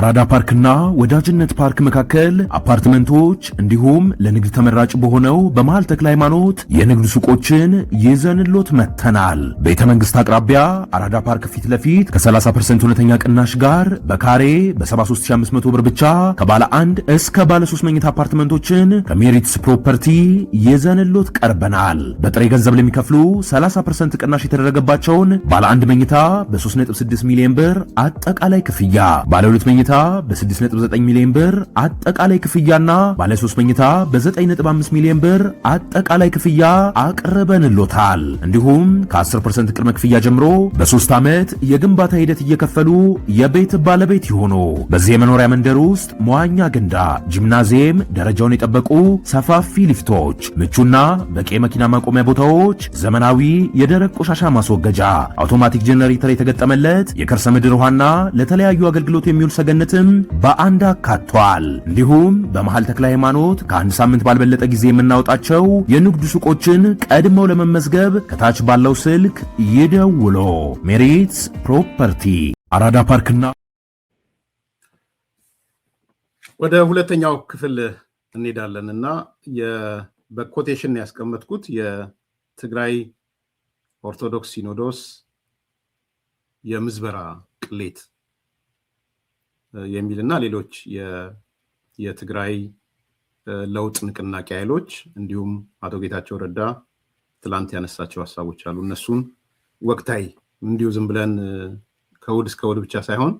አራዳ ፓርክና ወዳጅነት ፓርክ መካከል አፓርትመንቶች እንዲሁም ለንግድ ተመራጭ በሆነው በመሃል ተክለ ሃይማኖት የንግድ ሱቆችን ይዘንሎት መተናል። ቤተ መንግስት አቅራቢያ አራዳ ፓርክ ፊት ለፊት ከ30% እውነተኛ ቅናሽ ጋር በካሬ በ73500 ብር ብቻ ከባለ 1 እስከ ባለ 3 መኝታ አፓርትመንቶችን ከሜሪትስ ፕሮፐርቲ ይዘንሎት ቀርበናል። በጥሬ ገንዘብ ለሚከፍሉ 30% ቅናሽ የተደረገባቸውን ባለ 1 መኝታ በ3.6 ሚሊዮን ብር አጠቃላይ ክፍያ፣ ባለ 2 መኝታ በ6.9 ሚሊዮን ብር አጠቃላይ ክፍያና ባለ 3 መኝታ በ9.5 ሚሊዮን ብር አጠቃላይ ክፍያ አቅርበንሎታል። እንዲሁም ከ10% ቅድመ ክፍያ ጀምሮ በ3 ዓመት የግንባታ ሂደት እየከፈሉ የቤት ባለቤት ይሆኑ። በዚህ የመኖሪያ መንደር ውስጥ መዋኛ ገንዳ፣ ጂምናዚየም፣ ደረጃውን የጠበቁ ሰፋፊ ሊፍቶች፣ ምቹና በቂ መኪና ማቆሚያ ቦታዎች፣ ዘመናዊ የደረቅ ቆሻሻ ማስወገጃ፣ አውቶማቲክ ጄኔሬተር የተገጠመለት የከርሰ ምድር ውሃና ለተለያዩ አገልግሎት የሚውል ሰገነትም በአንድ አካቷል። እንዲሁም በመሃል ተክለ ሃይማኖት ከአንድ ሳምንት ባልበለጠ ጊዜ የምናወጣቸው የንግድ ሱቆችን ቀድመው ለመመዝገብ ከታች ባለው ስልክ ይደውሎ። ሜሪትስ ፕሮፐርቲ አራዳ ፓርክና ወደ ሁለተኛው ክፍል እንሄዳለንና በኮቴሽን ያስቀመጥኩት የትግራይ ኦርቶዶክስ ሲኖዶስ የምዝበራ ቅሌት የሚልና ሌሎች የትግራይ ለውጥ ንቅናቄ ኃይሎች እንዲሁም አቶ ጌታቸው ረዳ ትላንት ያነሳቸው ሐሳቦች አሉ። እነሱን ወቅታዊ እንዲሁ ዝም ብለን ከውድ እስከ ውድ ብቻ ሳይሆን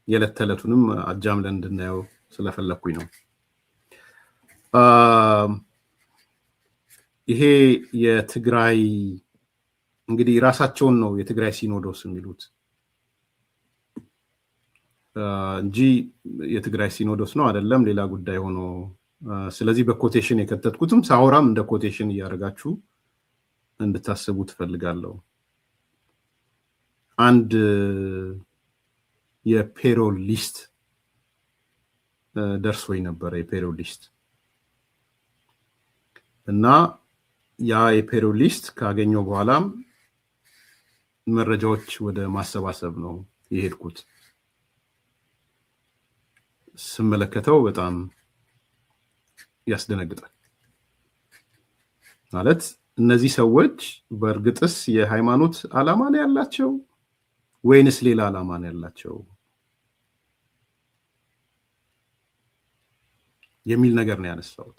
የዕለት ተዕለቱንም አጃምለን እንድናየው ስለፈለኩኝ ነው። ይሄ የትግራይ እንግዲህ ራሳቸውን ነው የትግራይ ሲኖዶስ የሚሉት እንጂ የትግራይ ሲኖዶስ ነው አይደለም ሌላ ጉዳይ ሆኖ፣ ስለዚህ በኮቴሽን የከተትኩትም ሳውራም እንደ ኮቴሽን እያደረጋችሁ እንድታስቡ ትፈልጋለሁ። አንድ የፔሮል ሊስት ደርሶኝ ነበር፣ የፔሮል ሊስት እና ያ የፔሮል ሊስት ካገኘው በኋላም መረጃዎች ወደ ማሰባሰብ ነው የሄድኩት። ስመለከተው በጣም ያስደነግጣል። ማለት እነዚህ ሰዎች በእርግጥስ የሃይማኖት ዓላማ ነው ያላቸው ወይንስ ሌላ ዓላማ ነው ያላቸው የሚል ነገር ነው ያነሳሁት።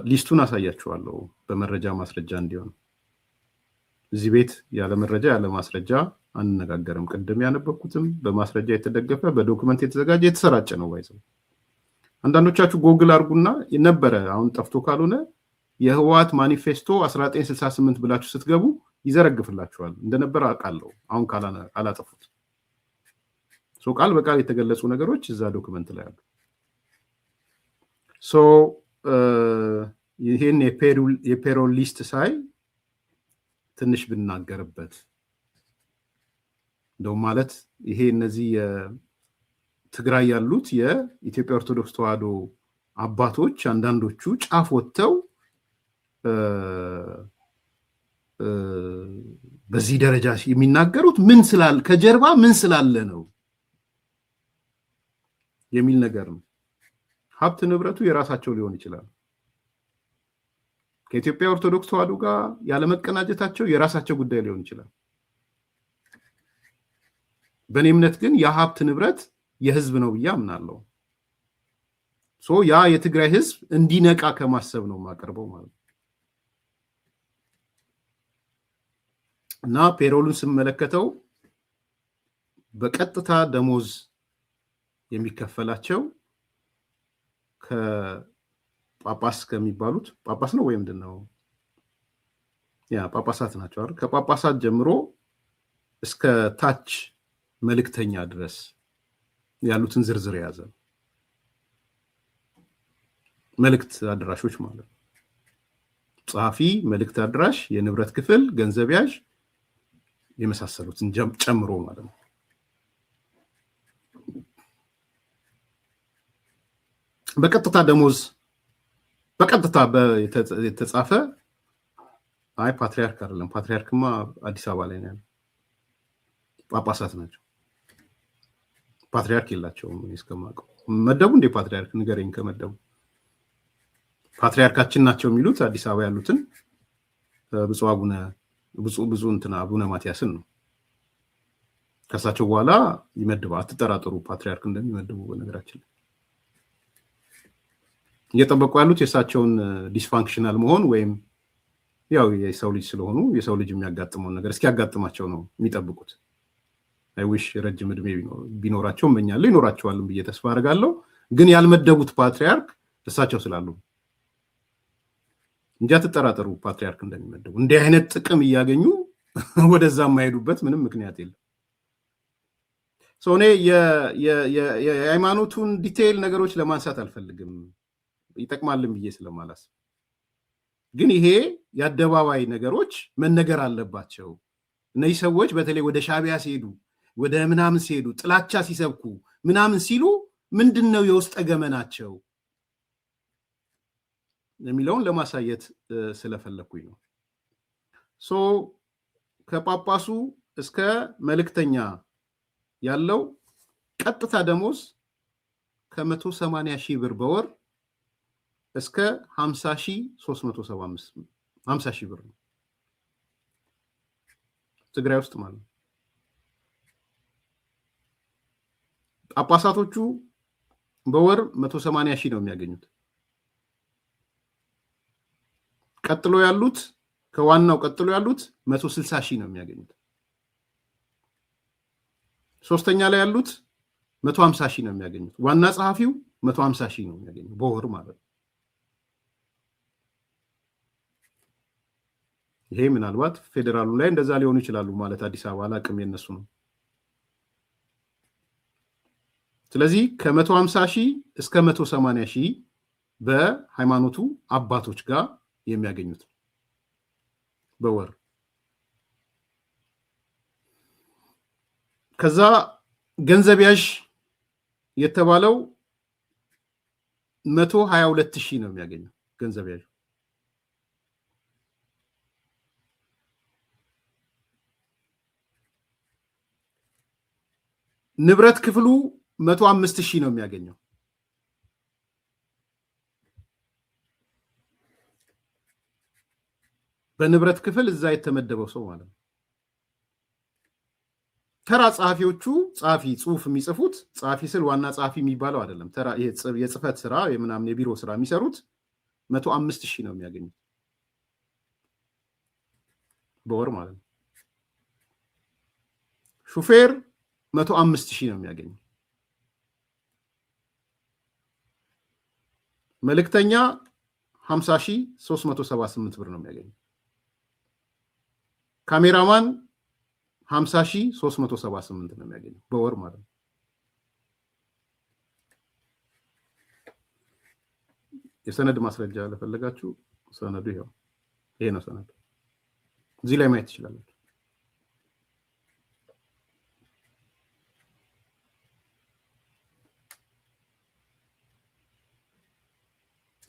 ሊስቱን አሳያችኋለሁ በመረጃ ማስረጃ እንዲሆን። እዚህ ቤት ያለ መረጃ ያለ ማስረጃ አንነጋገርም። ቅድም ያነበብኩትም በማስረጃ የተደገፈ በዶክመንት የተዘጋጀ የተሰራጨ ነው። ባይዘው አንዳንዶቻችሁ ጎግል አድርጉና ነበረ አሁን ጠፍቶ ካልሆነ የህወሓት ማኒፌስቶ 1968 ብላችሁ ስትገቡ ይዘረግፍላችኋል። እንደነበረ አውቃለሁ አሁን ካላጠፉት። ቃል በቃል የተገለጹ ነገሮች እዛ ዶክመንት ላይ አሉ። ይሄን የፔሮል ሊስት ሳይ ትንሽ ብናገርበት እንደው ማለት ይሄ እነዚህ ትግራይ ያሉት የኢትዮጵያ ኦርቶዶክስ ተዋሕዶ አባቶች አንዳንዶቹ ጫፍ ወጥተው በዚህ ደረጃ የሚናገሩት ምን ስላለ ከጀርባ ምን ስላለ ነው የሚል ነገር ነው። ሀብት ንብረቱ የራሳቸው ሊሆን ይችላል። ከኢትዮጵያ ኦርቶዶክስ ተዋሕዶ ጋር ያለመቀናጀታቸው የራሳቸው ጉዳይ ሊሆን ይችላል። በእኔ እምነት ግን የሀብት ንብረት የህዝብ ነው ብዬ አምናለሁ። ያ የትግራይ ህዝብ እንዲነቃ ከማሰብ ነው የማቀርበው ማለት ነው። እና ፔሮሉን ስመለከተው በቀጥታ ደሞዝ የሚከፈላቸው ከጳጳስ ከሚባሉት ጳጳስ ነው ወይ ምንድነው? ጳጳሳት ናቸው አይደል? ከጳጳሳት ጀምሮ እስከ ታች መልእክተኛ ድረስ ያሉትን ዝርዝር የያዘ መልእክት አድራሾች ማለት ነው። ጸሐፊ፣ መልእክት አድራሽ፣ የንብረት ክፍል፣ ገንዘብ ያዥ የመሳሰሉትን ጨምሮ ማለት ነው። በቀጥታ ደሞዝ በቀጥታ የተጻፈ ፓትሪያርክ አይደለም። ፓትሪያርክማ አዲስ አበባ ላይ ነው ያለው። ጳጳሳት ናቸው። ፓትሪያርክ የላቸውም እስከማውቀው። መደቡ እንደ ፓትሪያርክ ንገረኝ ከመደቡ። ፓትሪያርካችን ናቸው የሚሉት አዲስ አበባ ያሉትን አቡነ ማትያስን ነው። ከሳቸው በኋላ ይመድባ። አትጠራጠሩ ፓትሪያርክ እንደሚመድቡ። በነገራችን ላይ እየጠበቁ ያሉት የእሳቸውን ዲስፋንክሽናል መሆን ወይም ያው የሰው ልጅ ስለሆኑ የሰው ልጅ የሚያጋጥመውን ነገር እስኪያጋጥማቸው ነው የሚጠብቁት። አይዊሽ ረጅም እድሜ ቢኖራቸው እመኛለሁ፣ ይኖራቸዋልም ብዬ ተስፋ አደርጋለሁ። ግን ያልመደቡት ፓትሪያርክ እሳቸው ስላሉ እንጂ አትጠራጠሩ ፓትሪያርክ እንደሚመደቡ። እንዲህ አይነት ጥቅም እያገኙ ወደዛ የማይሄዱበት ምንም ምክንያት የለም። እኔ የሃይማኖቱን ዲቴይል ነገሮች ለማንሳት አልፈልግም፣ ይጠቅማልን ብዬ ስለማላስብ። ግን ይሄ የአደባባይ ነገሮች መነገር አለባቸው። እነዚህ ሰዎች በተለይ ወደ ሻዕቢያ ሲሄዱ፣ ወደ ምናምን ሲሄዱ፣ ጥላቻ ሲሰብኩ ምናምን ሲሉ ምንድን ነው የውስጥ ገመናቸው የሚለውን ለማሳየት ስለፈለኩኝ ነው። ከጳጳሱ እስከ መልእክተኛ ያለው ቀጥታ ደሞዝ ከ180 ሺህ ብር በወር እስከ 50 ሺህ ብር ነው። ትግራይ ውስጥ ማለት ነው። ጳጳሳቶቹ በወር 180 ሺህ ነው የሚያገኙት። ቀጥሎ ያሉት ከዋናው ቀጥሎ ያሉት 160 ሺህ ነው የሚያገኙት። ሶስተኛ ላይ ያሉት 150 ሺህ ነው የሚያገኙት። ዋና ጸሐፊው 150 ሺህ ነው የሚያገኙት በወር ማለት ነው። ይሄ ምናልባት ፌዴራሉ ላይ እንደዛ ሊሆኑ ይችላሉ ማለት አዲስ አበባ አላቅም፣ የነሱ ነው። ስለዚህ ከ150 ሺህ እስከ 180 ሺህ በሃይማኖቱ አባቶች ጋር የሚያገኙት በወር። ከዛ ገንዘብ ያዥ የተባለው 122 ሺህ ነው የሚያገኘው ገንዘብ ያዥ። ንብረት ክፍሉ 105 ሺህ ነው የሚያገኘው። በንብረት ክፍል እዛ የተመደበው ሰው ማለት ነው። ተራ ጸሐፊዎቹ ጽሁፍ የሚጽፉት ጸሐፊ ስል ዋና ጸሐፊ የሚባለው አይደለም። ተራ የጽህፈት ስራ የምናምን የቢሮ ስራ የሚሰሩት 105 ሺህ ነው የሚያገኙት በወር ማለት ነው። ሹፌር 105 ሺህ ነው የሚያገኘው። መልእክተኛ 50,378 ብር ነው የሚያገኘው። ካሜራማን 50,378 ነው የሚያገኘው በወር ማለት ነው። የሰነድ ማስረጃ ለፈለጋችሁ ሰነዱ ይሄው፣ ይሄ ነው ሰነዱ። እዚህ ላይ ማየት ትችላላችሁ።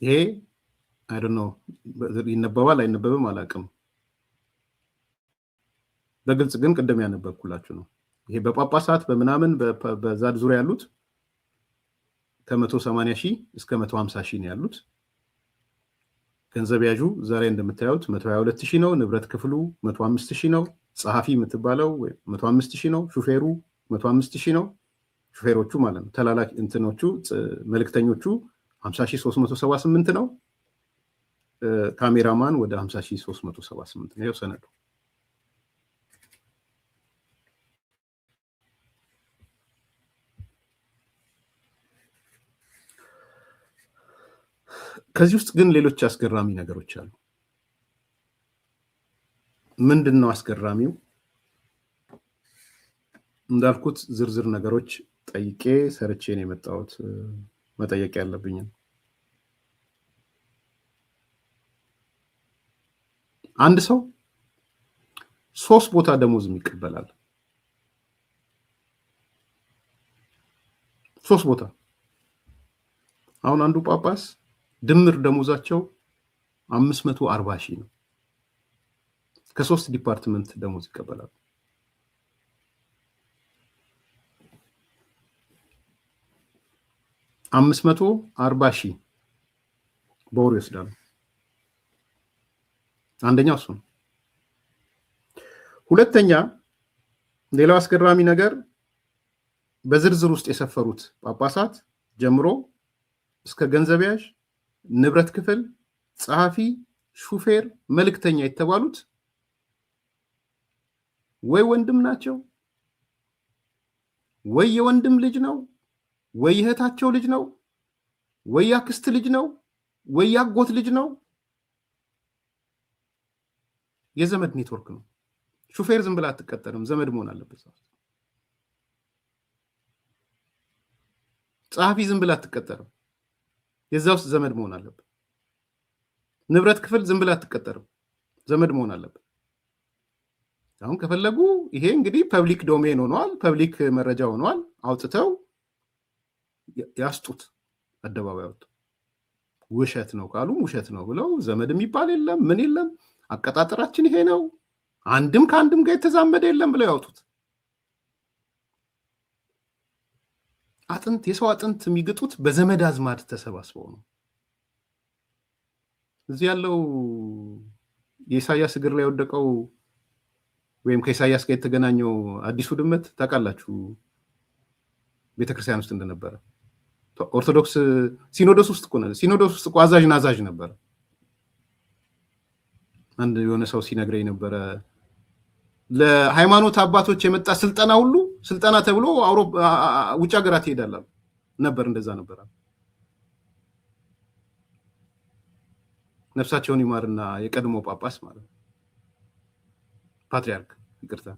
ይሄ አይ ዶንት ኖ ይነበባል አይነበብም አላውቅም። በግልጽ ግን ቅድም ያነበብኩላችሁ ነው። ይሄ በጳጳሳት በምናምን በዛ ዙሪያ ያሉት ከ180 ሺህ እስከ 150 ሺህ ነው ያሉት። ገንዘብ ያዡ ዛሬ እንደምታዩት 122 ሺህ ነው። ንብረት ክፍሉ 105 ሺህ ነው። ጸሐፊ የምትባለው 105 ሺህ ነው። ሹፌሩ 105 ሺህ ነው። ሹፌሮቹ ማለት ነው። ተላላኪ እንትኖቹ መልእክተኞቹ 50,378 ነው። ካሜራማን ወደ 50,378 ነው። ሰነዱ ከዚህ ውስጥ ግን ሌሎች አስገራሚ ነገሮች አሉ። ምንድነው አስገራሚው? እንዳልኩት ዝርዝር ነገሮች ጠይቄ ሰርቼ ነው የመጣሁት። መጠየቅ ያለብኝ አንድ ሰው 3 ቦታ ደሞዝ ይቀበላል። 3 ቦታ። አሁን አንዱ ጳጳስ ድምር ደሞዛቸው 540 ሺህ ነው። ከ3 ዲፓርትመንት ደሞዝ ይቀበላል። 540,000 በወር ይወስዳሉ። አንደኛው እሱ ነው። ሁለተኛ ሌላው አስገራሚ ነገር በዝርዝር ውስጥ የሰፈሩት ጳጳሳት ጀምሮ እስከ ገንዘብ ያዥ፣ ንብረት ክፍል፣ ጸሐፊ፣ ሹፌር፣ መልእክተኛ የተባሉት ወይ ወንድም ናቸው፣ ወይ የወንድም ልጅ ነው፣ ወይ እህታቸው ልጅ ነው፣ ወይ ያክስት ልጅ ነው፣ ወይ ያጎት ልጅ ነው። የዘመድ ኔትወርክ ነው። ሹፌር ዝም ብላ አትቀጠርም፣ ዘመድ መሆን አለበት። ጸሐፊ ዝም ብላ አትቀጠርም፣ የዛ ውስጥ ዘመድ መሆን አለበት። ንብረት ክፍል ዝም ብላ አትቀጠርም፣ ዘመድ መሆን አለበት። አሁን ከፈለጉ ይሄ እንግዲህ ፐብሊክ ዶሜን ሆኗል፣ ፐብሊክ መረጃ ሆኗል። አውጥተው ያስጡት፣ አደባባይ አውጡ። ውሸት ነው ካሉ ውሸት ነው ብለው ዘመድ የሚባል የለም ምን የለም፣ አቀጣጠራችን ይሄ ነው፣ አንድም ከአንድም ጋር የተዛመደ የለም ብለው ያውጡት። አጥንት የሰው አጥንት የሚግጡት በዘመድ አዝማድ ተሰባስበው ነው። እዚህ ያለው የኢሳያስ እግር ላይ ወደቀው ወይም ከኢሳያስ ጋር የተገናኘው አዲሱ ድመት ታውቃላችሁ፣ ቤተክርስቲያን ውስጥ እንደነበረ ኦርቶዶክስ ሲኖዶስ ውስጥ እኮ አዛዥ ናዛዥ ነበረ። አንድ የሆነ ሰው ሲነግረኝ ነበረ ለሃይማኖት አባቶች የመጣ ስልጠና ሁሉ ስልጠና ተብሎ ውጭ ሀገራት ይሄዳል ነበር። እንደዛ ነበር። ነፍሳቸውን ይማርና የቀድሞ ጳጳስ ማለት ፓትሪያርክ ይቅርታ፣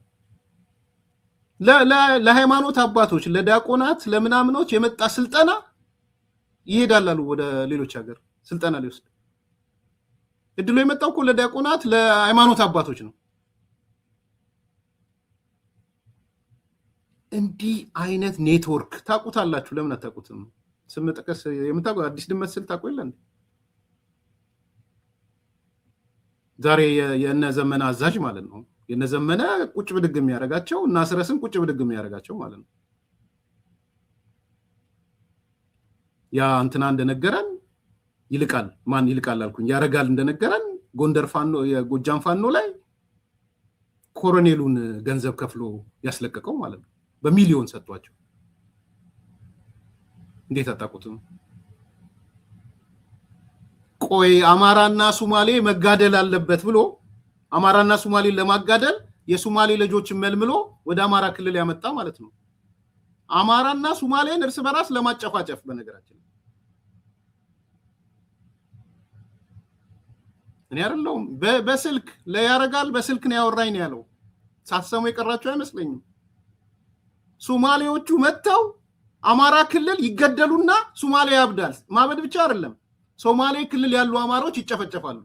ለሃይማኖት አባቶች ለዲያቆናት ለምናምኖች የመጣ ስልጠና ይሄዳሉ ወደ ሌሎች ሀገር ስልጠና ሊወስድ። እድሉ የመጣው እኮ ለዲያቆናት ለሃይማኖት አባቶች ነው። እንዲህ አይነት ኔትወርክ ታውቁታላችሁ። ለምን አታውቁትም? ስም ጠቀስ የምታውቁት አዲስ ድመት ስል ታውቁ የለ እንዴ? ዛሬ የነ ዘመነ አዛዥ ማለት ነው። የነ ዘመነ ቁጭ ብድግ የሚያደርጋቸው እና ስረስን ቁጭ ብድግ የሚያደርጋቸው ማለት ነው። ያ እንትና እንደነገረን ይልቃል ማን ይልቃል አልኩኝ፣ ያረጋል እንደነገረን ጎንደር ፋኖ የጎጃም ፋኖ ላይ ኮሎኔሉን ገንዘብ ከፍሎ ያስለቀቀው ማለት ነው። በሚሊዮን ሰጥቷቸው። እንዴት አጣቁትም? ቆይ አማራና ሱማሌ መጋደል አለበት ብሎ አማራና ሱማሌን ለማጋደል የሱማሌ ልጆችን መልምሎ ወደ አማራ ክልል ያመጣ ማለት ነው። አማራና ሱማሌን እርስ በራስ ለማጨፋጨፍ። በነገራችን እኔ አይደለሁም በስልክ ለያረጋል በስልክ ነው ያወራኝ ነው ያለው። ሳትሰሙ የቀራችሁ አይመስለኝም። ሱማሌዎቹ መጥተው አማራ ክልል ይገደሉና ሱማሌ ያብዳል። ማበድ ብቻ አይደለም፣ ሶማሌ ክልል ያሉ አማሮች ይጨፈጨፋሉ።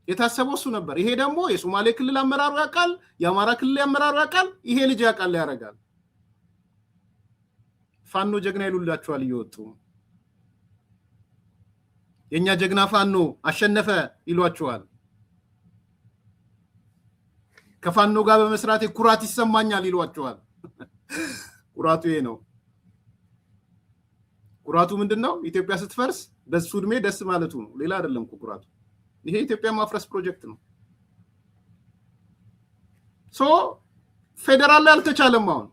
የታሰበው እሱ ነበር። ይሄ ደግሞ የሶማሌ ክልል አመራሩ ያውቃል፣ የአማራ ክልል አመራሩ ያውቃል፣ ይሄ ልጅ ያውቃል፣ ያረጋል። ፋኖ ጀግና ይሉላችኋል እየወጡ የኛ ጀግና ፋኖ አሸነፈ ይሏችኋል። ከፋኖ ጋር በመስራት ኩራት ይሰማኛል ይሏችኋል። ኩራቱ ይሄ ነው። ኩራቱ ምንድነው? ኢትዮጵያ ስትፈርስ በሱ እድሜ ደስ ማለቱ ነው። ሌላ አይደለም እኮ ኩራቱ። ይሄ ኢትዮጵያ ማፍረስ ፕሮጀክት ነው። ፌደራል ላይ አልተቻለም። አሁን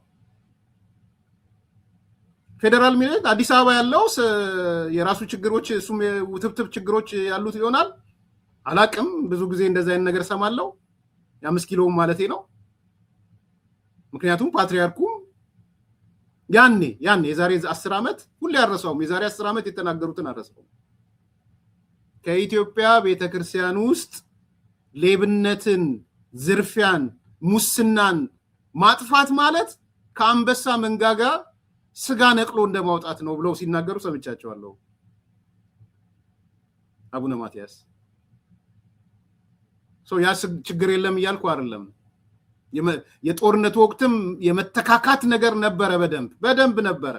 ፌደራል ማለት አዲስ አበባ ያለው የራሱ ችግሮች እሱም ውትብትብ ችግሮች ያሉት ይሆናል። አላቅም። ብዙ ጊዜ እንደዛ አይነት ነገር ሰማለው። የ5 ኪሎ ማለቴ ነው። ምክንያቱም ፓትሪያርኩ ያኔ የዛሬ 10 ዓመት ሁሌ ያረሰውም የዛሬ 10 ዓመት የተናገሩትን አረሰው። ከኢትዮጵያ ቤተክርስቲያን ውስጥ ሌብነትን፣ ዝርፊያን፣ ሙስናን ማጥፋት ማለት ከአንበሳ መንጋጋ ስጋ ነቅሎ እንደማውጣት ነው ብለው ሲናገሩ ሰምቻቸዋለሁ። አቡነ ማቲያስ ያ ችግር የለም እያልኩ አይደለም። የጦርነት ወቅትም የመተካካት ነገር ነበረ፣ በደንብ ነበረ።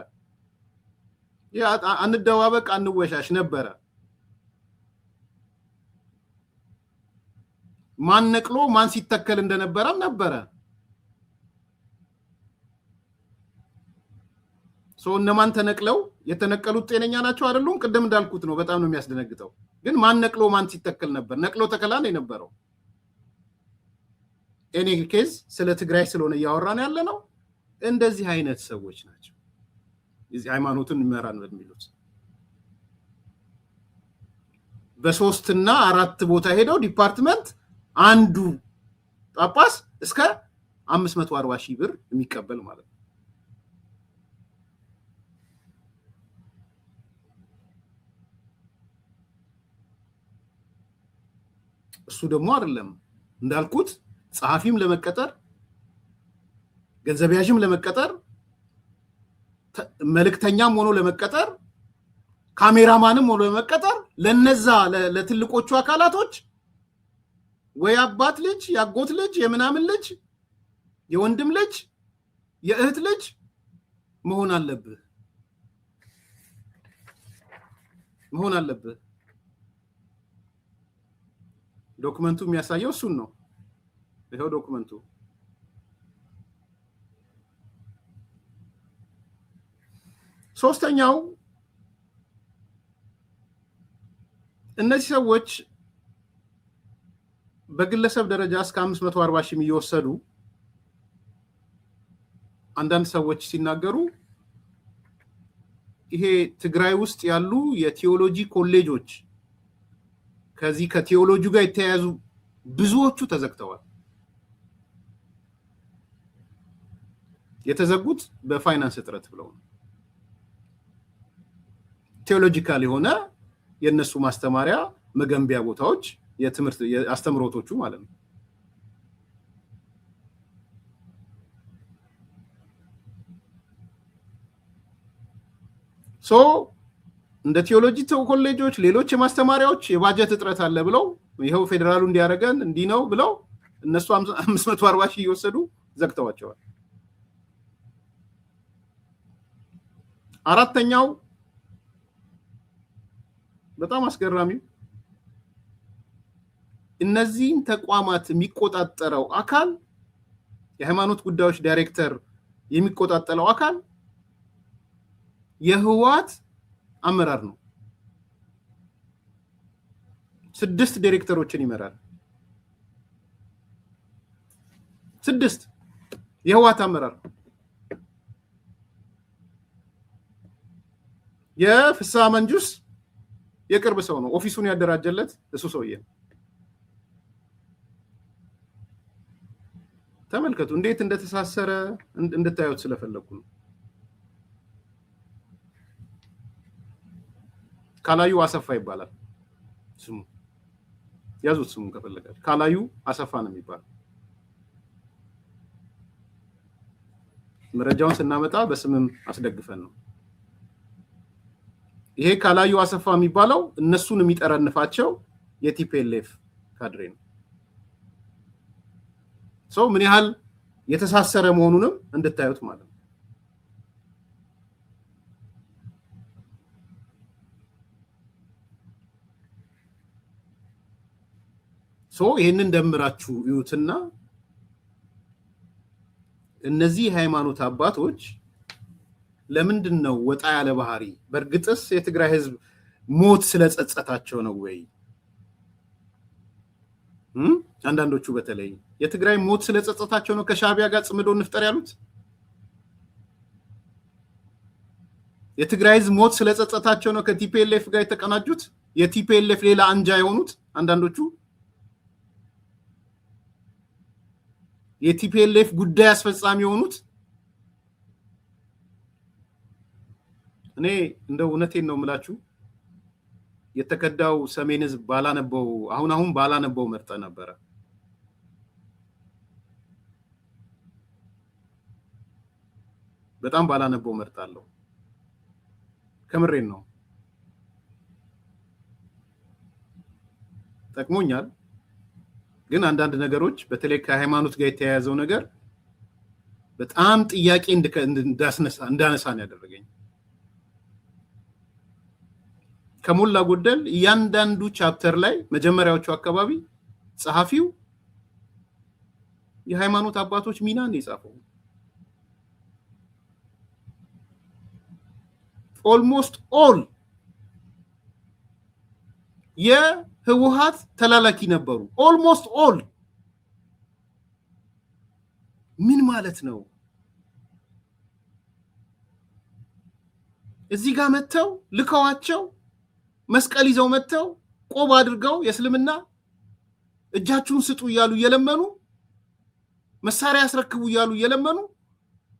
አንደዋበቅ አንወሻሽ ነበረ። ማን ነቅሎ ማን ሲተከል እንደነበረም ነበረ። እነማን ተነቅለው የተነቀሉት ጤነኛ ናቸው አይደሉም? ቅድም እንዳልኩት ነው። በጣም ነው የሚያስደነግጠው። ግን ማን ነቅሎ ማን ሲተከል ነበር? ነቅሎ ተከላ ነው የነበረው። ኤኒ ኬዝ ስለ ትግራይ ስለሆነ እያወራን ያለ ነው። እንደዚህ አይነት ሰዎች ናቸው እዚህ ሃይማኖትን ይመራን በሚሉት በ3 እና 4 ቦታ ሄደው ዲፓርትመንት አንዱ ጳጳስ እስከ 540,000 ብር የሚቀበል ማለት ነው። እሱ ደግሞ አይደለም እንዳልኩት ጸሐፊም ለመቀጠር ገንዘብ ያዥም ለመቀጠር መልእክተኛም ሆኖ ለመቀጠር ካሜራማንም ሆኖ ለመቀጠር ለነዛ ለትልቆቹ አካላቶች ወይ አባት ልጅ ያጎት ልጅ የምናምን ልጅ የወንድም ልጅ የእህት ልጅ መሆን አለብህ። ዶክመንቱ የሚያሳየው እሱን ነው። ይሄው ዶክመንቱ ሶስተኛው እነዚህ ሰዎች በግለሰብ ደረጃ እስከ 540,000 እየወሰዱ አንዳንድ ሰዎች ሲናገሩ ይሄ ትግራይ ውስጥ ያሉ የቲዮሎጂ ኮሌጆች ከዚህ ከቲዮሎጂ ጋር የተያያዙ ብዙዎቹ ተዘግተዋል። የተዘጉት በፋይናንስ እጥረት ብለው ነው። ቴዎሎጂካል የሆነ የነሱ ማስተማሪያ መገንቢያ ቦታዎች የትምህርት አስተምሮቶቹ ማለት ነው። እንደ ቲዮሎጂ ኮሌጆች ሌሎች የማስተማሪያዎች የባጀት እጥረት አለ ብለው ይሄው ፌደራሉ እንዲያረጋን እንዲ ነው ብለው እነሱ 540,000 እየወሰዱ ዘግተዋቸዋል። አራተኛው በጣም አስገራሚው እነዚህን ተቋማት የሚቆጣጠረው አካል የሃይማኖት ጉዳዮች ዳይሬክተር የሚቆጣጠረው አካል የህወሓት አመራር ነው። 6 ዳይሬክተሮችን ይመራል። 6 የህወሓት አመራር የፍስሐ መንጁስ የቅርብ ሰው ነው። ኦፊሱን ያደራጀለት እሱ ሰውዬ ነው። ተመልከቱ እንዴት እንደተሳሰረ እንድታዩት ስለፈለኩ ነው። ካላዩ አሰፋ ይባላል ስሙ። ያዙት ስሙ ከፈለጋችሁ። ካላዩ አሰፋ ነው የሚባለው። መረጃውን ስናመጣ በስምም አስደግፈን ነው። ይሄ ካላዩ አሰፋ የሚባለው እነሱን የሚጠረንፋቸው የቲፒኤልኤፍ ካድሬ ነው። ምን ያህል የተሳሰረ መሆኑንም እንድታዩት ማለት ነው። ይሄንን ደምራችሁ ይዩትና እነዚህ ሃይማኖት አባቶች ለምንድን ነው ወጣ ያለ ባህሪ? በእርግጥስ የትግራይ ህዝብ ሞት ስለጸጸታቸው ነው ወይ? አንዳንዶቹ በተለይ የትግራይ ሞት ስለጸጸታቸው ነው ከሻቢያ ጋር ጽምዶ እንፍጠር ያሉት? የትግራይ ህዝብ ሞት ስለጸጸታቸው ነው ከቲፒኤልኤፍ ጋር የተቀናጁት? የቲፒኤልኤፍ ሌላ አንጃ የሆኑት አንዳንዶቹ የቲፒኤልኤፍ ጉዳይ አስፈጻሚ የሆኑት? እኔ እንደው እውነቴን ነው የምላችሁ የተከዳው ሰሜን ህዝብ ባላነበው አሁን ባላነበው መርጠ ነበረ። በጣም ባላነበው መርጣለሁ። ከምሬን ነው። ጠቅሞኛል። ግን አንዳንድ ነገሮች በተለይ ከሃይማኖት ጋር የተያያዘው ነገር በጣም ጥያቄ እንዳነሳን ያደረገኝ ከሞላ ጎደል እያንዳንዱ ቻፕተር ላይ መጀመሪያዎቹ አካባቢ ጸሐፊው የሃይማኖት አባቶች ሚና ነው የጻፈው። almost all የህወሓት ተላላኪ ነበሩ almost all ምን ማለት ነው እዚህ ጋር መተው ልከዋቸው መስቀል ይዘው መተው ቆብ አድርገው የእስልምና እጃችሁን ስጡ ይያሉ የለመኑ መሳሪያ ያስረክቡ ይያሉ የለመኑ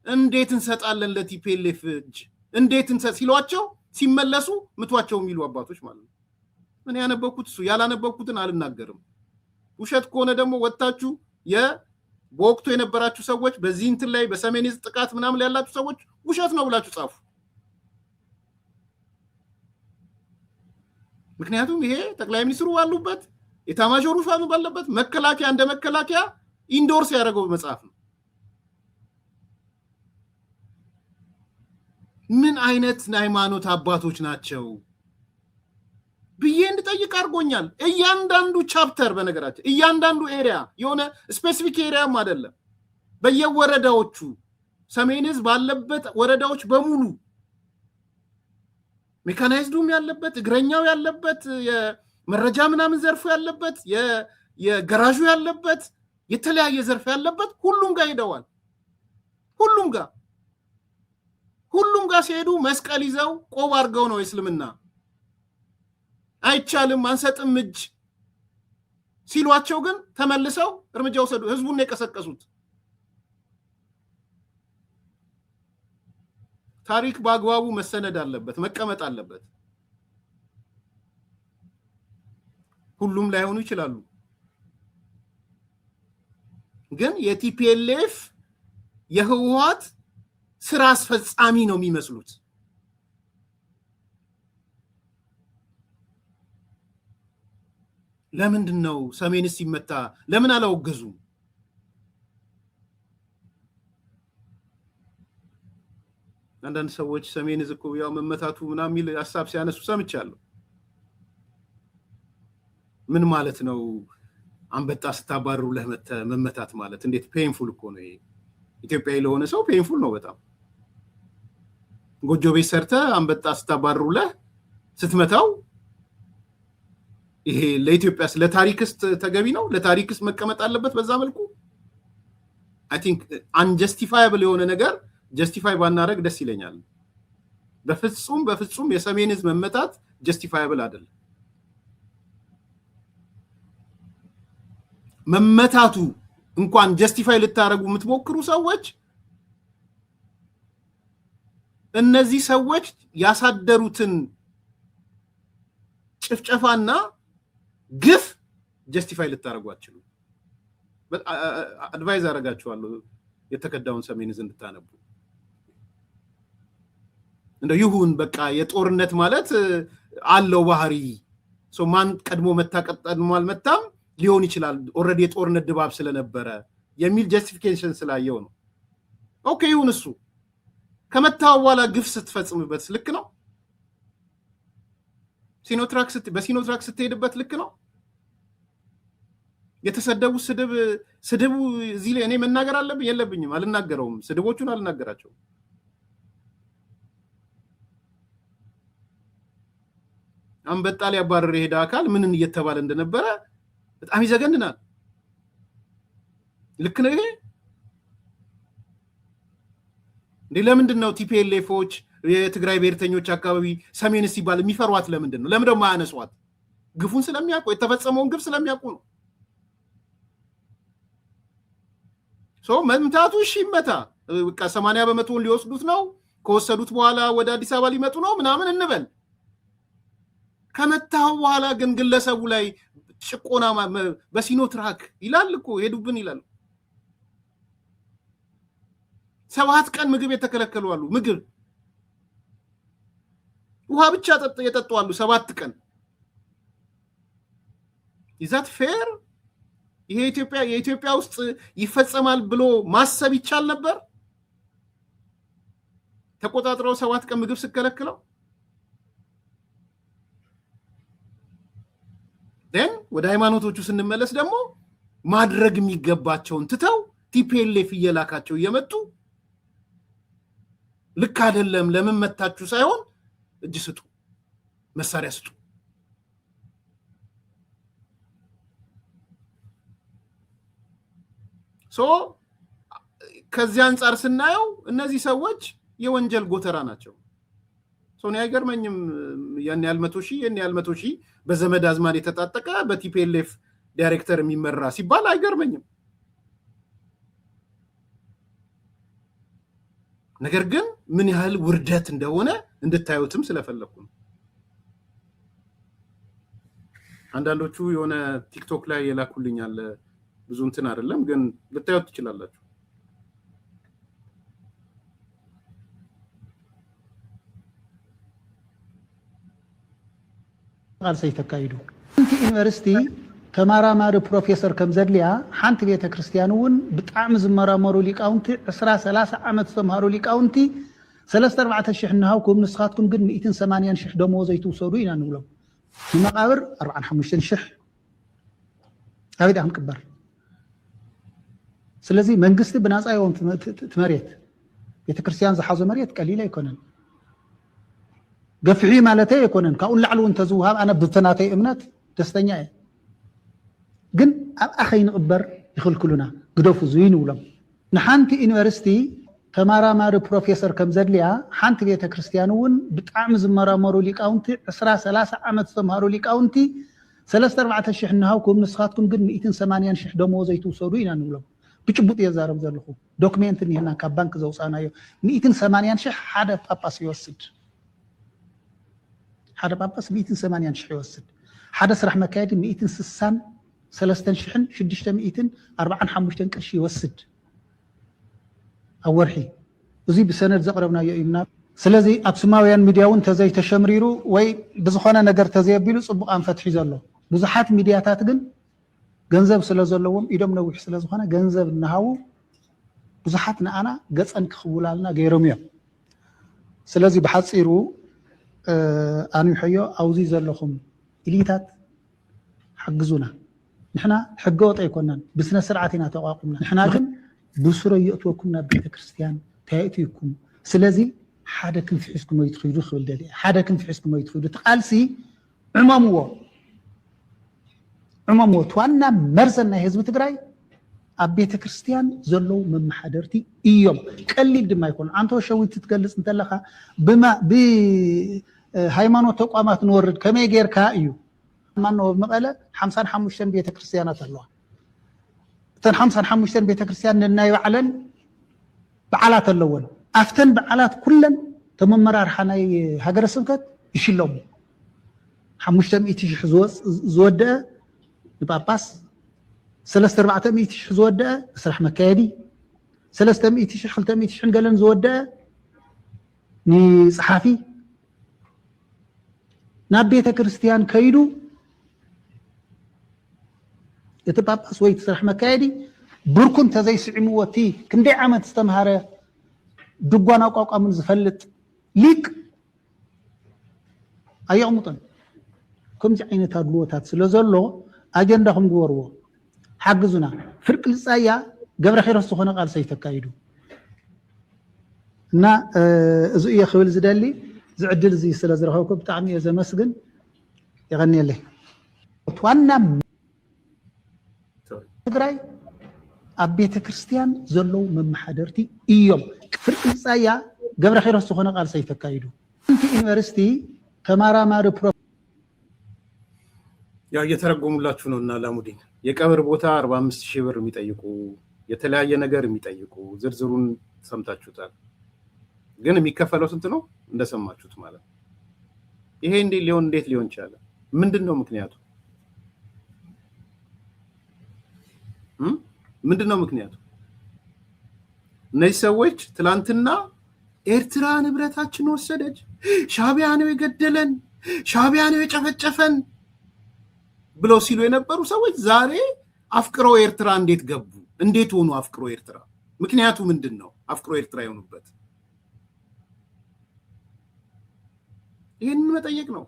እንዴት እንሰጣለን ለቲፒኤልኤፍ እጅ እንዴት ሲሏቸው ሲመለሱ ምቷቸው የሚሉ አባቶች ማለት ነው እኔ ያነበብኩት እሱ ያላነበብኩትን አልናገርም ውሸት ከሆነ ደግሞ ወጣችሁ በወቅቱ የነበራችሁ ሰዎች በዚህ እንትን ላይ በሰሜን ዕዝ ጥቃት ምናምን ላይ ያላችሁ ሰዎች ውሸት ነው ብላችሁ ጻፉ ምክንያቱም ይሄ ጠቅላይ ሚኒስትሩ ባሉበት የታማዦሩ ሹም ባለበት መከላከያ እንደ መከላከያ ኢንዶርስ ያደረገው መጽሐፍ ነው ምን አይነት ሃይማኖት አባቶች ናቸው ብዬ እንድጠይቅ አድርጎኛል እያንዳንዱ ቻፕተር በነገራችን እያንዳንዱ ኤሪያ የሆነ ስፔሲፊክ ኤሪያም አይደለም በየወረዳዎቹ ሰሜን ዕዝ ባለበት ወረዳዎች በሙሉ ሜካናይዝዱም ያለበት እግረኛው ያለበት የመረጃ ምናምን ዘርፉ ያለበት የገራዡ ያለበት የተለያየ ዘርፍ ያለበት ሁሉም ጋር ሄደዋል ሁሉም ጋር ሲሄዱ መስቀል ይዘው ቆብ አድርገው ነው እስልምና አይቻልም አንሰጥም እጅ ሲሏቸው ግን ተመልሰው እርምጃ ወሰዱ ህዝቡን የቀሰቀሱት ታሪክ በአግባቡ መሰነድ አለበት መቀመጥ አለበት ሁሉም ላይሆኑ ይችላሉ ግን የቲፒኤልኤፍ የህወሓት ስራ አስፈጻሚ ነው የሚመስሉት ለምንድነው ሰሜንስ ሲመታ ለምን አላወገዙም አንዳንድ ሰዎች ሰሜን ዕዝ እኮ ያው መመታቱ ምናምን የሚል ሐሳብ ሲያነሱ ሰምቻለሁ ምን ማለት ነው አንበጣ ስታባሩ ለመመታት ማለት እንዴት ፔንፉል እኮ ነው ኢትዮጵያዊ ለሆነ ሰው ፔንፉል ነው በጣም ጎጆ ቤት ሰርተ አንበጣ ስታባሩ ስትመታው ይሄ ለኢትዮጵያስ ለታሪክስ ተገቢ ነው ለታሪክስ መቀመጥ አለበት በዛ መልኩ አይ ቲንክ አንጀስቲፋያብል የሆነ ነገር ጀስቲፋይ ባናረግ ደስ ይለኛል በፍጹም የሰሜን ዕዝ መመታት ጀስቲፋያብል አይደለም መመታቱ እንኳን ጀስቲፋይ ልታረጉ የምትሞክሩ ሰዎች እነዚህ ሰዎች ያሳደሩትን ጭፍጨፋና ግፍ ጀስቲፋይ ልታረጓችሁ አድቫይዝ አረጋችኋለሁ የተከዳውን ሰሜን ዕዝ እንድታነቡ እንደው ይሁን በቃ የጦርነት ማለት አለው ባህሪ ማን ቀድሞ መታቀጠል አልመታም ሊሆን ይችላል ኦሬዲ የጦርነት ድባብ ስለነበረ የሚል ጀስቲፊኬሽን ስላየው ነው ኦኬ ይሁን እሱ ከመታው በኋላ ግፍ ስትፈጽምበት ልክ ነው በሲኖትራክ ስትሄድበት ልክ ነው የተሰደቡ ስድቡ እዚህ ላይ እኔ መናገር አለብኝ የለብኝም አልናገረውም ስድቦቹን አልናገራቸው አንበጣ ሊያባረር የሄደ አካል ምንን እየተባለ እንደነበረ በጣም ይዘገንናል ልክ ነው ይሄ ለምንድን ነው ቲፒኤልኤፎች የትግራይ ብሔርተኞች አካባቢ ሰሜን ሲባል የሚፈሯት ለምንድን ነው ለምን ደግሞ አያነሷት ግፉን ስለሚያውቁ የተፈጸመውን ግፍ ስለሚያውቁ ነው መምታቱ እሺ ይመታ በቃ 80% ሊወስዱት ነው ከወሰዱት በኋላ ወደ አዲስ አበባ ሊመጡ ነው ምናምን እንበል ከመታው በኋላ ግን ግለሰቡ ላይ ጭቆና በሲኖትራክ ይላል እኮ ሄዱብን ይላል 7 ቀን ምግብ የተከለከሉ አሉ ምግብ ውሃ ብቻ የጠጡ አሉ 7 ቀን ይዛት ፌር ይሄ የኢትዮጵያ ውስጥ ይፈጸማል ብሎ ማሰብ ይቻል ነበር ተቆጣጥረው 7 ቀን ምግብ ሲከለከለው ወደ ሃይማኖቶቹ ስንመለስ ደግሞ ማድረግ የሚገባቸውን ትተው ቲፒኤልኤፍ እየላካቸው እየመጡ ልክ አይደለም ለምን መታችሁ ሳይሆን እጅ ስጡ፣ መሳሪያ ስጡ። ከዚህ አንፃር ስናየው እነዚህ ሰዎች የወንጀል ጎተራ ናቸው። ሶኒ አይገርመኝም። ያን ያህል 100,000 በዘመድ አዝማድ የተጣጠቀ በቲፒኤልኤፍ ዳይሬክተር የሚመራ ሲባል አይገርመኝም። ነገር ግን ምን ያህል ውርደት እንደሆነ እንድታዩትም ስለፈለኩ ነው። አንዳንዶቹ የሆነ ቲክቶክ ላይ የላኩልኛል ብዙ እንትን አይደለም ግን ልታዩት ትችላላችሁ። قال سيتكايدو انت يونيفرسيتي ተማራማሪ ፕሮፌሰር ከምዘድልያ ሓንቲ ቤተ ክርስቲያንውን ብጣዕሚ ዝመራመሩ ሊቃውንቲ 30 ዓመት ተማሃሩ ሊቃውንቲ 3-4,000 ንሃውኩም ንስኻትኩም ግን 180,000 ደሞዝ ዘይትውሰዱ ኢና ንብሎም ንመቃብር 45,000 አብዳም ቅበር ስለዚህ መንግስት ብናጻ ይወም ትመሬት ቤተ ክርስቲያን ዝሓዘ መሬት ቀሊል አይኮነን ገፍዒ ማለት አይኮነን ካኡን ላዕሉን ተዝውሃብ አነ ብተናተይ እምነት ደስተኛ እየ ግን ኣብ ኣኸይ ንቕበር ይኽልክሉና ግደፉ ዝይኑ ብሎም ንሓንቲ ዩኒቨርሲቲ ተማራማሪ ፕሮፌሰር ከምዘድልያ ሓንቲ ቤተ ክርስቲያን እውን ብጣዕሚ ዝመራመሩ ሊቃውንቲ 30 ዓመት ተማሃሩ ሊቃውንቲ 3-4,000 ንሃውኩም ንስኻትኩም ግን 180,000 ደሞዝ ዘይትውሰዱ ኢና ንብሎም ብጭቡጥ የዛረብ ዘለኹ ዶክሜንት ንህና ካብ ባንክ ዘውፃናዮ 180,000 ሓደ ጳጳስ ይወስድ ሓደ ጳጳስ 180,000 ይወስድ ሓደ ስራሕ መካየዲ 163,645 ቅርሺ ይወስድ ኣወርሒ እዚ ብሰነድ ዘቅረብናዮ ኢምና ስለዚ ኣክሱማውያን ሚድያውን ተዘይ ተሸምሪሩ ወይ ብዝኾነ ነገር ተዘየቢሉ ጽቡቕ አንፈትሒ ዘሎ ብዙሓት ሚድያታት ግን ገንዘብ ስለዘለዎም ኢዶም ነዊሕ ስለዝኾነ ገንዘብ እናሃው ብዙሓት ንኣና ገፀን ክኽውላልና ገይሮም እዮም ስለዚ ብሓፂሩ ኣንሕዮ ኣውዚ ዘለኹም ኢሊታት حجزونا نحنا حجوت أيكونن بسنا سرعتنا تقاقمنا نحنا كن بسرعة يأتوكمنا بيت كريستيان تأتيكم سلازي حدا كن في حسكم ويتخيلوا خبل دلي حدا كن في حسكم ويتخيلوا تقالسي عمامو توانا مرزنا هزم تقراي أبيت كريستيان زلوا من محاضرتي إيوم قليل دما يكون أنتو شوي تتجلس أنت لها بما ب هايمانو تقامات نورد كما يجير كايو ማነው መቀለ 55 ቤተ ክርስቲያናት ኣለዋ ተን 55 ቤተ ክርስቲያን እናይ ባዕለን በዓላት ኣለወን ኣፍተን በዓላት ኩለን ተመመራርሓ ናይ ሃገረ ስብከት ይሽለሙ 500,000 ዝወደአ ንጳጳስ 3-400,000 ዝወደአ ስራሕ መካየዲ 300,000 ገለን ዝወደአ ንጸሓፊ ናብ ቤተ ክርስቲያን ከይዱ يتبابس ويت سرح مكايدي بركن تزي سعموتي كندي عامت استمهاره دقوانا وقوقا من زفلت ليك أي عمطن كم جعينة هادلوتات سلوزلو أجندهم قورو حقزونا فرق السايا قبل خير السخونة قال سيتكايدو نا زو إيا خويل زدالي زعدل زي سلازرهوكو بتاعني إذا مسجن يغني له وتوانا ትግራይ ኣብ ቤተ ክርስቲያን ዘለው መማሓደርቲ እዮም ፍርቂ ጻያ ገብረ ኺሮስ ዝኾነ ቃል ሰይተካይዱንቲ ዩኒቨርሲቲ ተማራማሪ ያ እየተረጎሙላችሁ ነውና ላሙዲን የቀብር ቦታ 45,000 ብር የሚጠይቁ የተለያየ ነገር የሚጠይቁ ዝርዝሩን ሰምታችሁታል ግን የሚከፈለው ስንት ነው እንደሰማችሁት ማለት ይሄ እንዴት ሊሆን ይችላል ምንድነው ምክንያቱ ምንድነው ምክንያቱ እነዚህ ሰዎች ትላንትና ኤርትራ ንብረታችን ወሰደች ሻቢያ ነው የገደለን ሻቢያ ነው የጨፈጨፈን ብለው ሲሉ የነበሩ ሰዎች ዛሬ አፍቅሮ ኤርትራ እንዴት ገቡ እንዴት ሆኑ አፍቅሮ ኤርትራ ምክንያቱ ምንድነው አፍቅሮ ኤርትራ የሆኑበት ይሄን መጠየቅ ነው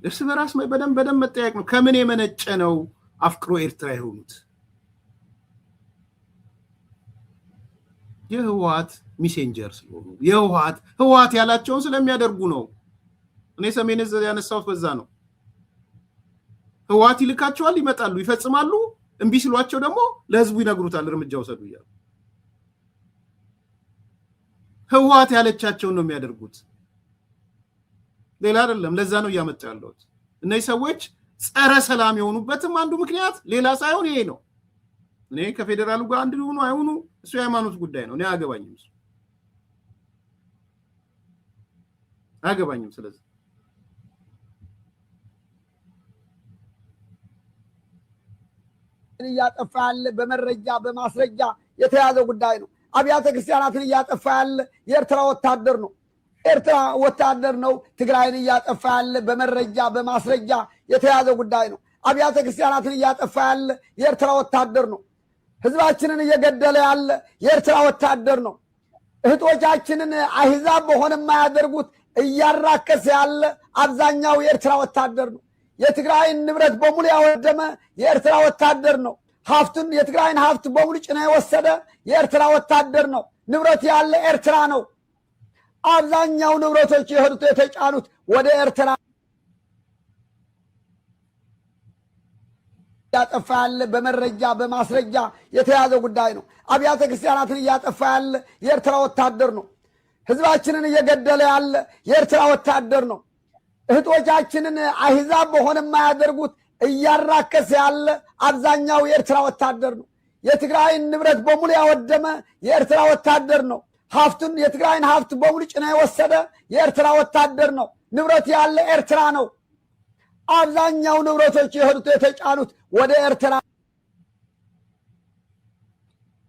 እርስ በራስ በደም መጠየቅ ነው ከምን የመነጨ ነው አፍቅሮ ኤርትራ የሆኑት የህወሓት ሚሴንጀር ስለሆኑ ህወሓት ያላቸውን ስለሚያደርጉ ነው። እኔ ሰሜን ዕዝ ያነሳሁት በዛ ነው። ህወሓት ይልካቸዋል፣ ይመጣሉ፣ ይፈጽማሉ። እምቢ ሲሏቸው ደግሞ ለህዝቡ ይነግሩታል እርምጃ ወሰዱ ይላል። ህወሓት ያለቻቸውን ነው የሚያደርጉት፣ ሌላ አይደለም። ለዛ ነው እያመጣ ያለው። እነዚህ ሰዎች ጸረ ሰላም የሆኑበትም አንዱ ምክንያት ሌላ ሳይሆን ይሄ ነው። እኔ ከፌደራሉ ጋር አንድ ሆኑ አይሆኑ እሱ የሃይማኖት ጉዳይ ነው። እኔ አያገባኝም፣ እሱ አያገባኝም። ስለዚህ እያጠፋ ያለ በመረጃ በማስረጃ የተያዘ ጉዳይ ነው። አብያተ ክርስቲያናትን እያጠፋ ያለ የኤርትራ ወታደር ነው። ኤርትራ ወታደር ነው ትግራይን እያጠፋ ያለ በመረጃ በማስረጃ የተያዘ ጉዳይ ነው። አብያተ ክርስቲያናትን እያጠፋ ያለ የኤርትራ ወታደር ነው። ህዝባችንን እየገደለ ያለ የኤርትራ ወታደር ነው። እህቶቻችንን አህዛብ በሆነ የማያደርጉት እያራከሰ ያለ አብዛኛው የኤርትራ ወታደር ነው። የትግራይን ንብረት በሙሉ ያወደመ የኤርትራ ወታደር ነው። ሀብቱን የትግራይን ሀብት በሙሉ ጭና የወሰደ የኤርትራ ወታደር ነው። ንብረት ያለ ኤርትራ ነው። አብዛኛው ንብረቶች የሄዱት የተጫኑት ወደ ኤርትራ እያጠፋ ያለ በመረጃ በማስረጃ የተያዘ ጉዳይ ነው። አብያተ ክርስቲያናትን እያጠፋ ያለ የኤርትራ ወታደር ነው። ህዝባችንን እየገደለ ያለ የኤርትራ ወታደር ነው። እህቶቻችንን አህዛብ በሆነ የማያደርጉት እያራከሰ ያለ አብዛኛው የኤርትራ ወታደር ነው። የትግራይን ንብረት በሙሉ ያወደመ የኤርትራ ወታደር ነው። ሀብቱን የትግራይን ሀብት በሙሉ ጭና የወሰደ የኤርትራ ወታደር ነው። ንብረት ያለ ኤርትራ ነው። አብዛኛው ንብረቶች የሄዱት የተጫኑት ወደ ኤርትራ።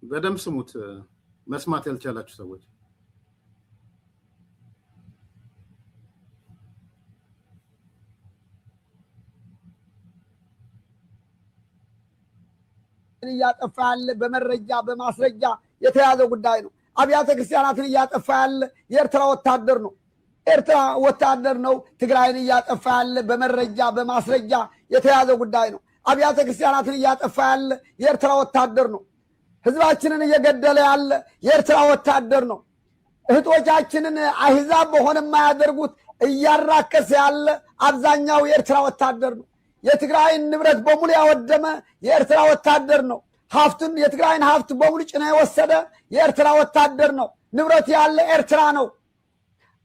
በደም ስሙት፣ መስማት ያልቻላችሁ ሰዎች እያጠፋ ያለ በመረጃ በማስረጃ የተያዘ ጉዳይ ነው። አብያተ ክርስቲያናትን እያጠፋ ያለ የኤርትራ ወታደር ነው። ኤርትራ ወታደር ነው ትግራይን እያጠፋ ያለ በመረጃ በማስረጃ የተያዘ ጉዳይ ነው። አብያተ ክርስቲያናትን እያጠፋ ያለ የኤርትራ ወታደር ነው። ህዝባችንን እየገደለ ያለ የኤርትራ ወታደር ነው። እህቶቻችንን አህዛብ በሆነ የማያደርጉት እያራከሰ ያለ አብዛኛው የኤርትራ ወታደር ነው። የትግራይን ንብረት በሙሉ ያወደመ የኤርትራ ወታደር ነው። ሀብቱን የትግራይን ሀብት በሙሉ ጭና የወሰደ የኤርትራ ወታደር ነው። ንብረት ያለ ኤርትራ ነው።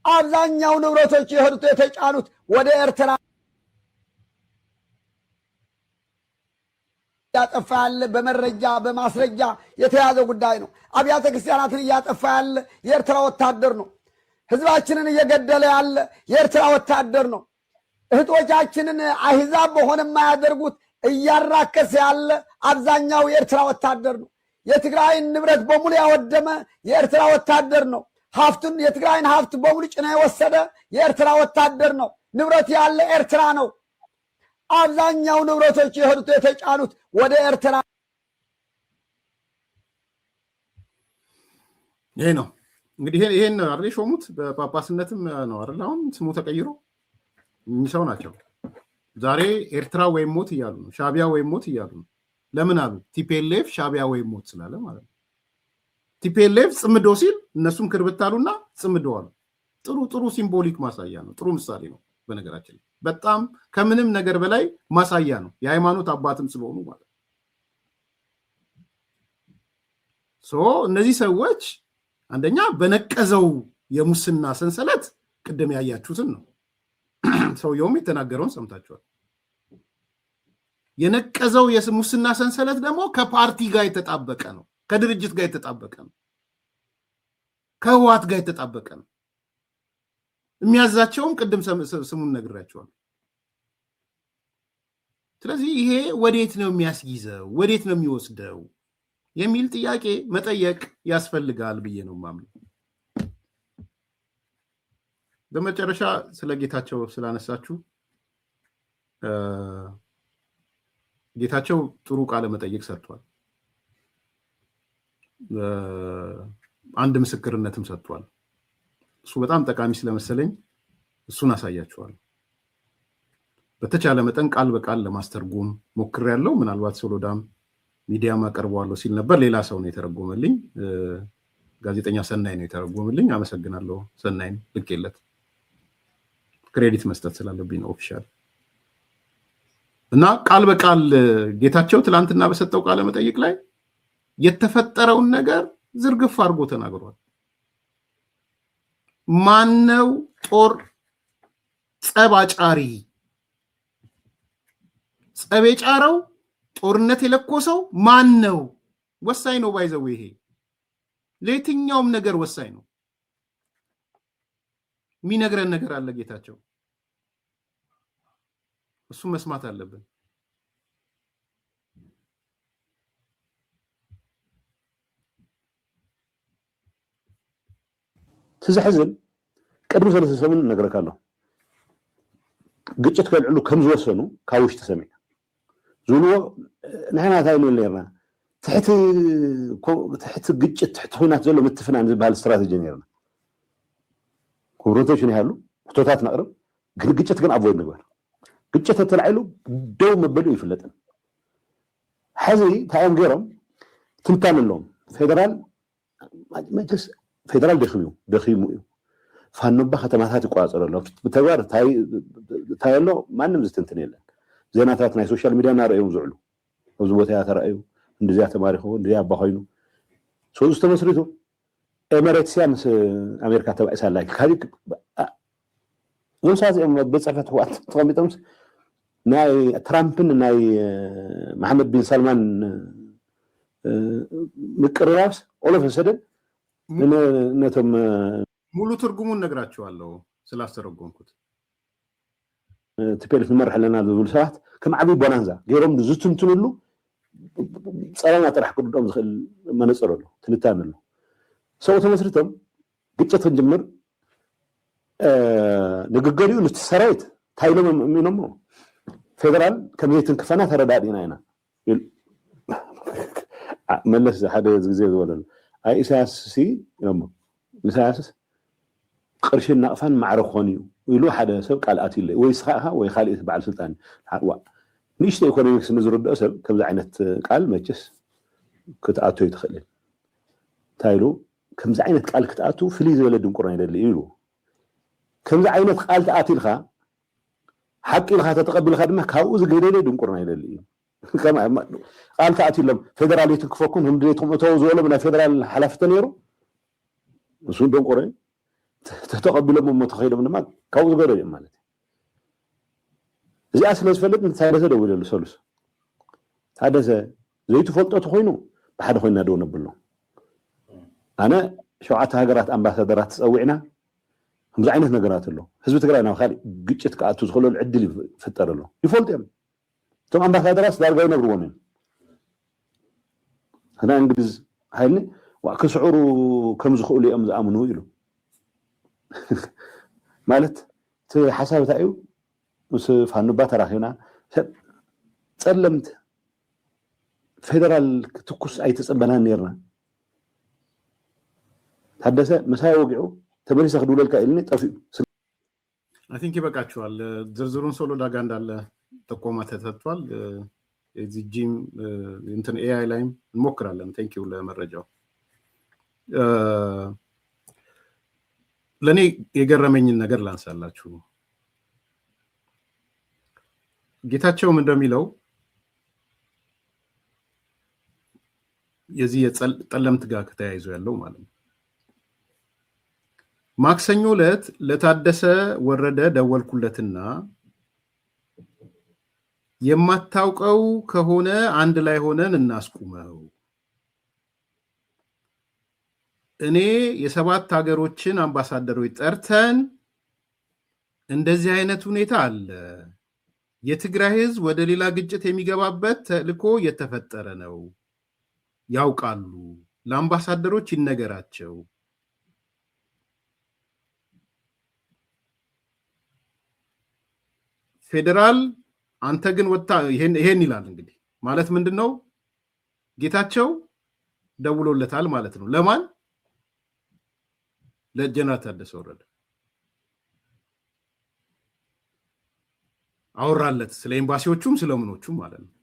አብዛኛው ንብረቶች የሄዱት የተጫኑት ወደ ኤርትራ እያጠፋ ያለ በመረጃ በማስረጃ የተያዘ ጉዳይ ነው። አብያተ ክርስቲያናትን እያጠፋ ያለ የኤርትራ ወታደር ነው። ህዝባችንን እየገደለ ያለ የኤርትራ ወታደር ነው። እህቶቻችንን አህዛብ በሆነ የማያደርጉት እያራከሰ ያለ አብዛኛው የኤርትራ ወታደር ነው። የትግራይን ንብረት በሙሉ ያወደመ የኤርትራ ወታደር ነው። ሀብቱን የትግራይን ሀብት በሙሉ ጭና የወሰደ የኤርትራ ወታደር ነው። ንብረት ያለ ኤርትራ ነው። አብዛኛው ንብረቶች የሄዱት የተጫኑት ወደ ኤርትራ። ይሄ ነው እንግዲህ ይሄን ነው አይደል ሾሙት። በጳጳስነትም ነው አይደል አሁን ስሙ ተቀይሮ እኚህ ሰው ናቸው። ዛሬ ኤርትራ ወይም ሞት እያሉ ነው። ሻቢያ ወይም ሞት እያሉ ነው። ለምን አሉ? ቲፒኤልኤፍ ሻቢያ ወይም ሞት ስላለ ማለት ነው። ቲፒኤልኤፍ ጽምዶ ሲል እነሱም ክርብት አሉና ጽምዶ አሉ። ጥሩ ሲምቦሊክ ማሳያ ነው። ጥሩ ምሳሌ ነው። በነገራችን በጣም ከምንም ነገር በላይ ማሳያ ነው። የሃይማኖት አባትም ስለሆኑ ማለት እነዚህ ሰዎች አንደኛ በነቀዘው የሙስና ሰንሰለት ቅድም ያያችሁትን ነው። ሰውየውም የተናገረውን ሰምታችኋል። የነቀዘው የሙስና ሰንሰለት ደግሞ ከፓርቲ ጋር የተጣበቀ ነው። ከድርጅት ጋር የተጣበቀ ነው። ከህወሓት ጋር የተጣበቀ ነው። የሚያዛቸውም ቅድም ስሙን ነግራቸዋል። ስለዚህ ይሄ ወዴት ነው የሚያስይዘው? ወዴት ነው የሚወስደው የሚል ጥያቄ መጠየቅ ያስፈልጋል ብዬ ነው የማምነው። በመጨረሻ ስለ ጌታቸው ስላነሳችሁ ጌታቸው ጥሩ ቃለ መጠይቅ ሰጥቷል። አንድ ምስክርነትም ሰጥቷል። እሱ በጣም ጠቃሚ ስለመሰለኝ እሱን አሳያችኋል። በተቻለ መጠን ቃል በቃል ለማስተርጎም ሞክሬያለሁ። ምናልባት ሶሎዳም ሚዲያም አቀርበዋለሁ ሲል ነበር። ሌላ ሰው ነው የተረጎመልኝ። ጋዜጠኛ ሰናይ ነው የተረጎመልኝ። አመሰግናለሁ ሰናይን ልኬለት ክሬዲት መስጠት ስላለብኝ ኦፊሻል እና ቃል በቃል ጌታቸው ትላንትና በሰጠው ቃለ መጠይቅ ላይ የተፈጠረውን ነገር ዝርግፍ አድርጎ ተናግሯል። ማነው ጦር ጸባጫሪ ጸብ የጫረው ጦርነት የለኮሰው ማነው? ወሳኝ ነው። ባይዘው ይሄ ለየትኛውም ነገር ወሳኝ ነው። የሚነግረን ነገር አለ ጌታቸው፣ እሱ መስማት አለብን። ትዝሕዝን ቅድም ሰለስተ ሰሙን ነግረካለሁ ግጭት ከልዕሉ ከም ዝወሰኑ ካብ ውሽጢ ሰሚዕ ዝብልዎ ንሕና እንታይ ንብል ነርና ትሕቲ ግጭት ትሕቲ ኩናት ዘሎ ምትፍናን ዝበሃል ስትራቴጂ ነርና ኮብረቶችን ይሃሉ ክቶታት ነቅርብ ግን ግጭት ግን ኣቮይድ ንግበር ግጭት ተላዒሉ ደው መበሉ ይፍለጥን ሕዚ ታዮም ገይሮም ትንታን ኣለዎም ፌደራል ደኺሙ እዩ ፋኖባ ከተማታት ይቆፃፀር ኣሎ ብተግባር እንታይ ኣሎ ማንም ዝትንትን የለን ዜናታት ናይ ሶሻል ሚድያ እናርአዮም ዝውዕሉ ኣብዚ ቦታ ተራእዩ እንደዚያ ተማሪኹ እንደዚያ ኣባ ኮይኑ ሰው ዝተመስሪቱ ኤሚሬትስያ ምስ ኣሜሪካ ተባኢሳላ ካሊእ ወንሳት በፀፈት ህዋት ተቐሚጦምስ ናይ ትራምፕን ናይ መሐመድ ቢን ሰልማን ምቅርራብስ ኦሎፍ ሰደን ነቶም ሙሉ ትርጉሙን ነግራቸዋለሁ ስላስተረጎምኩት ትፔልፍ ንመርሕ ኣለና ዝብሉ ሰባት ከም ዓብይ ቦናንዛ ገይሮም ዝትንትንሉ ፀላና ጥራሕ ክድኦም ዝኽእል መነፅር ኣሎ ትንታን ኣሎ ሰው ተመስሪቶም ግጭት ክንጅምር ንግገር እዩ ነቲ ሰራዊት ታይሎም እሚኖሞ ፌደራል ከምዘይትንክፈና ተረዳዲና ኢና መለስ ሓደ ግዜ ዝበለሉ ኣይ ኢሳያስ ሲ ኢሎሞ ኢሳያስ ቅርሺ ናቕፋን ማዕረ ክኾን እዩ ኢሉ ሓደ ሰብ ቃል ኣትዩ ወይ ስኻ ኢኻ ወይ ካሊእ በዓል ስልጣን ንእሽቶ ኢኮኖሚክስ ንዝርድኦ ሰብ ከምዚ ዓይነት ቃል መቸስ ክትኣቶ ይትኽእል እንታይ ኢሉ ከምዚ ዓይነት ቃል ክትኣቱ ፍልይ ዝበለ ድንቁርና ይደሊ ኢሉ ከምዚ ዓይነት ቃል ተኣቱ ኢልካ ሓቂ ኢልካ ተተቐቢልካ ድማ ካብኡ ዝገደለ ድንቁርና ይደሊ እዩ ቃል ተኣቱ ኢሎም ፌደራል ይትንክፈኩም ህምድሌትኩም እተው ዝበሎም ናይ ፌደራል ሓላፍተ ነይሩ እሱ ደንቁረ ተተቐቢሎም እሞ ተኸይዶም ድማ ካብኡ ዝገደለ እዮም ማለት እዚኣ ስለ ዝፈልጥ ታደሰ ደው ኢለሉ ሰሉስ ታደሰ ዘይትፈልጦ ኮይኑ ብሓደ ኮይና ደው ነብሎ ኣነ 7 ሃገራት ኣምባሳደራት ፀዊዕና ከምዚ ዓይነት ነገራት ኣሎ ህዝቢ ትግራይ ናብ ካሊእ ግጭት ክኣቱ ዝኽእለሉ ዕድል ይፍጠር ኣሎ ይፈልጡ እዮም እቶም ኣምባሳደራት ዳርጋ ይነግርዎም እዮም ህና እንግሊዝ ሃይልኒ ክስዕሩ ከም ዝኽእሉ እዮም ዝኣምኑ ኢሉ ማለት እቲ ሓሳብ እንታይ እዩ ምስ ፋኖባ ተራኺብና ፀለምት ፌደራል ክትኩስ ኣይተፀበናን ነርና ታደሰ መሳይ ወጊዑ ተመሪሰ ክድውለልካ ኢልኒ ጠፊኡ አይ ቲንክ ይበቃችኋል። ዝርዝሩን ሶሎ ዳጋ እንዳለ ተቆማ ተሰጥቷል። እዚህ ጂም እንትን ኤአይ ላይም እንሞክራለን። ቴንክ ዩ ለመረጃው። ለኔ የገረመኝን ነገር ላንሳላችሁ። ጌታቸውም እንደሚለው የዚህ የጠለምት ጋር ከተያይዞ ያለው ማለት ነው። ማክሰኞ ዕለት ለታደሰ ወረደ ደወልኩለትና የማታውቀው ከሆነ አንድ ላይ ሆነን እናስቁመው፣ እኔ የ7 ሀገሮችን አምባሳደሮች ጠርተን እንደዚህ አይነት ሁኔታ አለ፣ የትግራይ ህዝብ ወደ ሌላ ግጭት የሚገባበት ተልእኮ እየተፈጠረ ነው፣ ያውቃሉ፣ ለአምባሳደሮች ይነገራቸው፣ ፌደራል አንተ ግን ወጣ ይሄን ይላል። እንግዲህ ማለት ምንድነው? ጌታቸው ደውሎለታል ማለት ነው። ለማን? ለጀነራል ታደሰ ወረደ አወራለት፣ ስለ ኤምባሲዎቹም ስለምኖቹም ማለት ነው።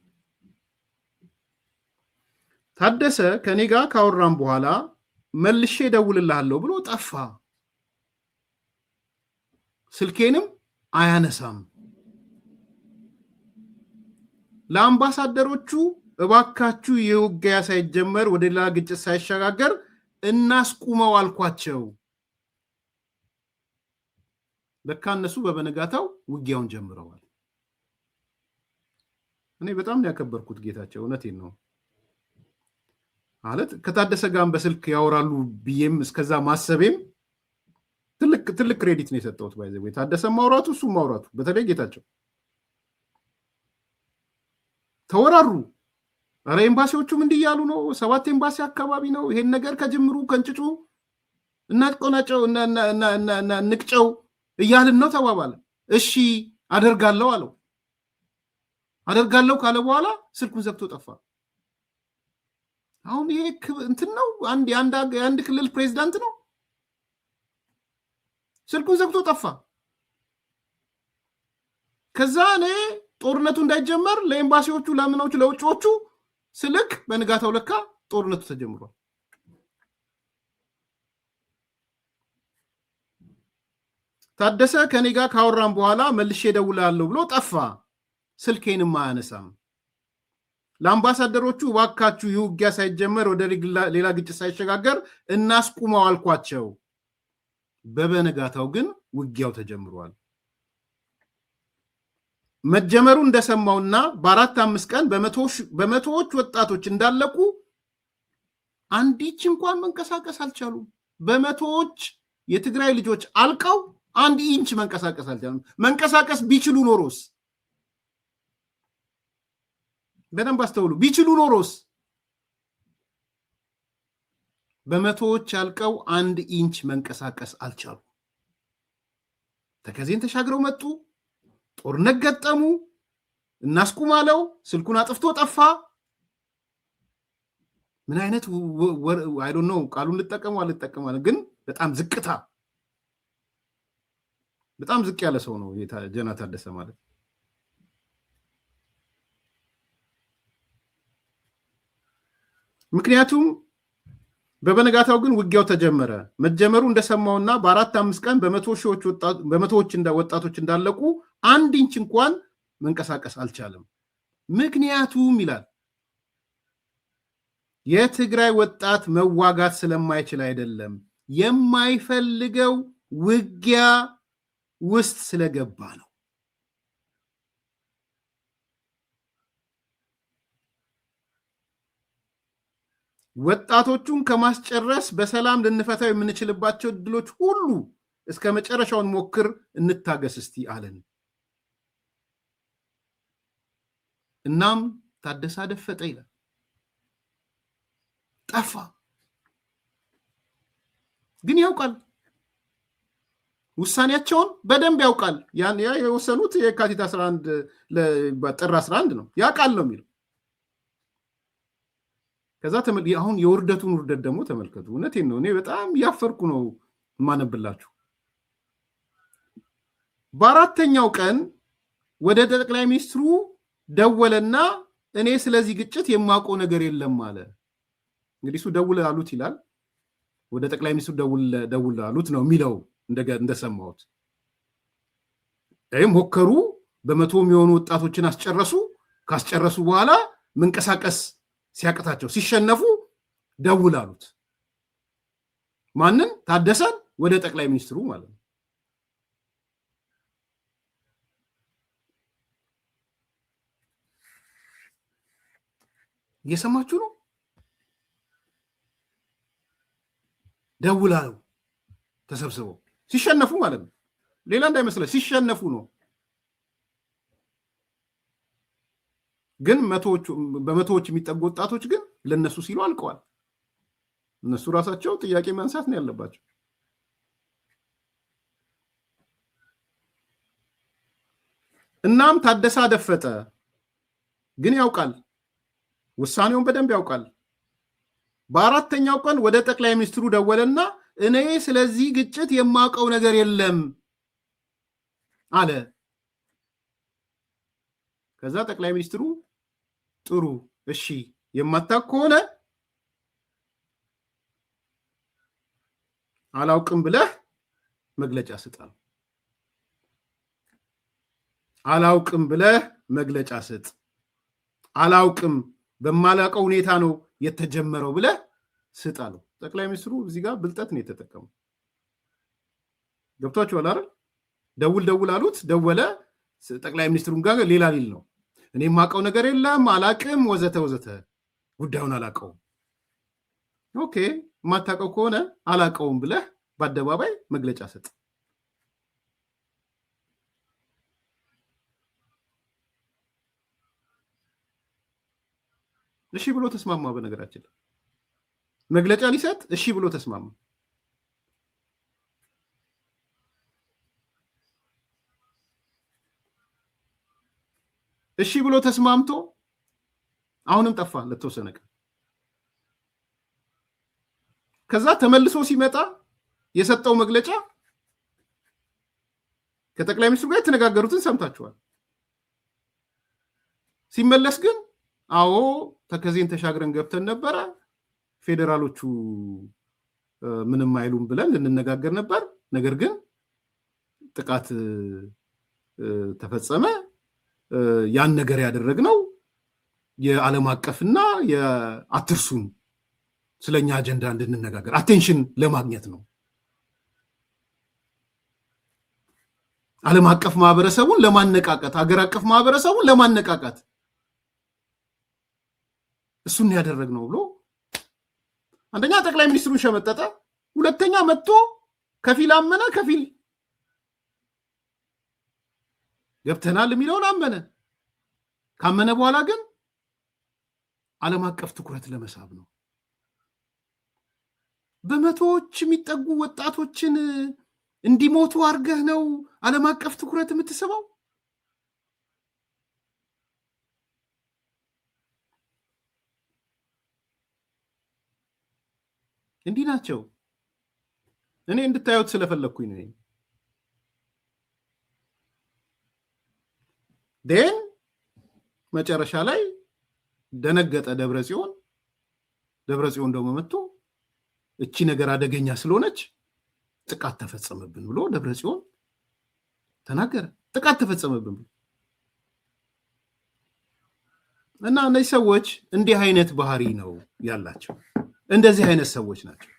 ታደሰ ከኔ ጋር ካወራም በኋላ መልሼ ደውልልሃለሁ ብሎ ጠፋ። ስልኬንም አያነሳም። ለአምባሳደሮቹ እባካችሁ የውጊያ ሳይጀመር ወደ ሌላ ግጭት ሳይሸጋገር እናስቁመው አልኳቸው። ለካ እነሱ በበነጋታው ውጊያውን ጀምረዋል። እኔ በጣም ያከበርኩት ጌታቸው እውነቴን ነው ማለት ከታደሰ ጋር በስልክ ያወራሉ ብዬም እስከዛ ማሰቤም ትልቅ ክሬዲት ነው የሰጠሁት። ባይዘው ታደሰ ማውራቱ እሱ ማውራቱ በተለይ ጌታቸው ተወራሩ። አረ ኤምባሲዎቹም እንዲያሉ ነው 7 ኤምባሲ አካባቢ ነው ይሄን ነገር ከጅምሩ ከንጭጩ እናቆናጨው እና ንቅጨው እያልን ነው ተባባለ። እሺ አደርጋለሁ አለው። አደርጋለሁ ካለ በኋላ ስልኩን ዘግቶ ጠፋ። አሁን ይሄ እንትን ነው አንድ ክልል ፕሬዝዳንት ነው ስልኩን ዘግቶ ጠፋ። ከዛ እኔ ጦርነቱ እንዳይጀመር ለኤምባሲዎቹ ለምኖቹ ለውጭዎቹ ስልክ በንጋታው ለካ ጦርነቱ ተጀምሯል። ታደሰ ከኔ ጋር ካወራን በኋላ መልሼ እደውላለሁ ብሎ ጠፋ። ስልኬንም አያነሳም። ለአምባሳደሮቹ እባካችሁ የውጊያ ሳይጀመር ወደ ሌላ ግጭት ሳይሸጋገር እናስቁመው አልኳቸው። በበነጋታው ግን ውጊያው ተጀምሯል። መጀመሩ እንደሰማውና በ4-5 ቀን በመቶዎች ወጣቶች እንዳለቁ አንዲች እንኳን መንቀሳቀስ አልቻሉም። በመቶዎች የትግራይ ልጆች አልቀው 1 ኢንች መንቀሳቀስ አልቻሉም። መንቀሳቀስ ቢችሉ ኖሮስ በደንብ አስተውሉ። ቢችሉ ኖሮስ በመቶዎች አልቀው 1 ኢንች መንቀሳቀስ አልቻሉ። ተከዜን ተሻግረው መጡ። ጦርነት ገጠሙ። እናስቁም አለው። ስልኩን አጥፍቶ ጠፋ። ምን አይነት አይ ዶንት ኖ ቃሉን ልጠቀመው አልጠቀመው ግን በጣም ዝቅታ በጣም ዝቅ ያለ ሰው ነው ጀና ታደሰ ማለት። ምክንያቱም በበነጋታው ግን ውጊያው ተጀመረ። መጀመሩ እንደሰማውና በ4-5 ቀን በመቶዎች ወጣቶች እንዳለቁ 1 ኢንች እንኳን መንቀሳቀስ አልቻለም። ምክንያቱም ይላል የትግራይ ወጣት መዋጋት ስለማይችል አይደለም፣ የማይፈልገው ውጊያ ውስጥ ስለገባ ነው። ወጣቶቹን ከማስጨረስ በሰላም ልንፈታው የምንችልባቸው እድሎች ሁሉ እስከ መጨረሻውን ሞክር እንታገስ እስቲ አለን። እናም ታደሰ አደፈጠ ይላል። ጠፋ። ግን ያውቃል፣ ውሳኔያቸውን በደንብ ያውቃል። ያ የወሰኑት የካቲት 11 ጥር 11 ነው። ያውቃል ነው የሚለው። ከዛ አሁን የውርደቱን ውርደት ደግሞ ተመልከቱ። እውነቴን ነው። እኔ በጣም ያፈርኩ ነው የማነብላችሁ። በ4ኛው ቀን ወደ ጠቅላይ ሚኒስትሩ ደወለና እኔ ስለዚህ ግጭት የማውቀው ነገር የለም አለ። እንግዲህ እሱ ደውል አሉት ይላል። ወደ ጠቅላይ ሚኒስትሩ ደውል አሉት ነው የሚለው እንደሰማሁት። ሞከሩ። በመቶ የሚሆኑ ወጣቶችን አስጨረሱ። ካስጨረሱ በኋላ መንቀሳቀስ ሲያቅታቸው ሲሸነፉ ደውል አሉት። ማንን? ታደሰን ወደ ጠቅላይ ሚኒስትሩ ማለት ነው። እየሰማችሁ ነው? ደውል አለው ተሰብስበው ሲሸነፉ ማለት ነው። ሌላ እንዳይመስለ ሲሸነፉ ነው። ግን በመቶዎች የሚጠጉ ወጣቶች ግን ለነሱ ሲሉ አልቀዋል። እነሱ ራሳቸው ጥያቄ ማንሳት ነው ያለባቸው። እናም ታደሰ አደፈጠ። ግን ያውቃል፣ ውሳኔውን በደንብ ያውቃል። በ4ኛው ቀን ወደ ጠቅላይ ሚኒስትሩ ደወለና እኔ ስለዚህ ግጭት የማውቀው ነገር የለም አለ። ከዛ ጠቅላይ ሚኒስትሩ ጥሩ እሺ የማታውቅ ከሆነ አላውቅም ብለህ መግለጫ ስጣል። አላውቅም ብለህ መግለጫ ስጥ። አላውቅም በማላውቀው ሁኔታ ነው የተጀመረው ብለህ ስጣሉ። ጠቅላይ ሚኒስትሩ እዚህ ጋር ብልጠት ነው የተጠቀሙ። ገብቷችኋል አይደል? ደውል አሉት፣ ደወለ። ጠቅላይ ሚኒስትሩን ጋር ሌላ ሊል ነው። እኔ የማውቀው ነገር የለም አላውቅም፣ ወዘተ ወዘተ፣ ጉዳዩን አላውቀውም። ኦኬ፣ የማታውቀው ከሆነ አላውቀውም ብለህ በአደባባይ መግለጫ ስጥ። እሺ ብሎ ተስማማ። በነገራችን ላይ መግለጫ ሊሰጥ እሺ ብሎ ተስማማ። እሺ ብሎ ተስማምቶ አሁንም ጠፋ ለተወሰነ ቀን። ከዛ ተመልሶ ሲመጣ የሰጠው መግለጫ ከጠቅላይ ሚኒስትሩ ጋር የተነጋገሩትን ሰምታችኋል። ሲመለስ ግን አዎ ተከዜን ተሻግረን ገብተን ነበረ፣ ፌዴራሎቹ ምንም አይሉም ብለን ልንነጋገር ነበር፣ ነገር ግን ጥቃት ተፈጸመ። ያን ነገር ያደረግነው የዓለም አቀፍና የአትርሱን ስለኛ አጀንዳ እንድንነጋገር አቴንሽን ለማግኘት ነው። ዓለም አቀፍ ማህበረሰቡን ለማነቃቃት፣ ሀገር አቀፍ ማህበረሰቡን ለማነቃቃት እሱን ያደረግነው ብሎ አንደኛ ጠቅላይ ሚኒስትሩን ሸመጠጠ፣ ሁለተኛ መጥቶ ከፊል አመነ፣ ከፊል ገብተናል የሚለውን አመነ። ካመነ በኋላ ግን ዓለም አቀፍ ትኩረት ለመሳብ ነው። በመቶዎች የሚጠጉ ወጣቶችን እንዲሞቱ አድርገህ ነው ዓለም አቀፍ ትኩረት የምትስበው? እንዲህ ናቸው። እኔ እንድታዩት ስለፈለግኩኝ ነው። ደን መጨረሻ ላይ ደነገጠ ደብረጽዮን ደግሞ መጥቶ እቺ ነገር አደገኛ ስለሆነች ጥቃት ተፈጸመብን ብሎ ደብረጽዮን ተናገረ። ጥቃት ተፈጸመብን ብሎ እና እነዚህ ሰዎች እንዲህ አይነት ባህሪ ነው ያላቸው። እንደዚህ አይነት ሰዎች ናቸው።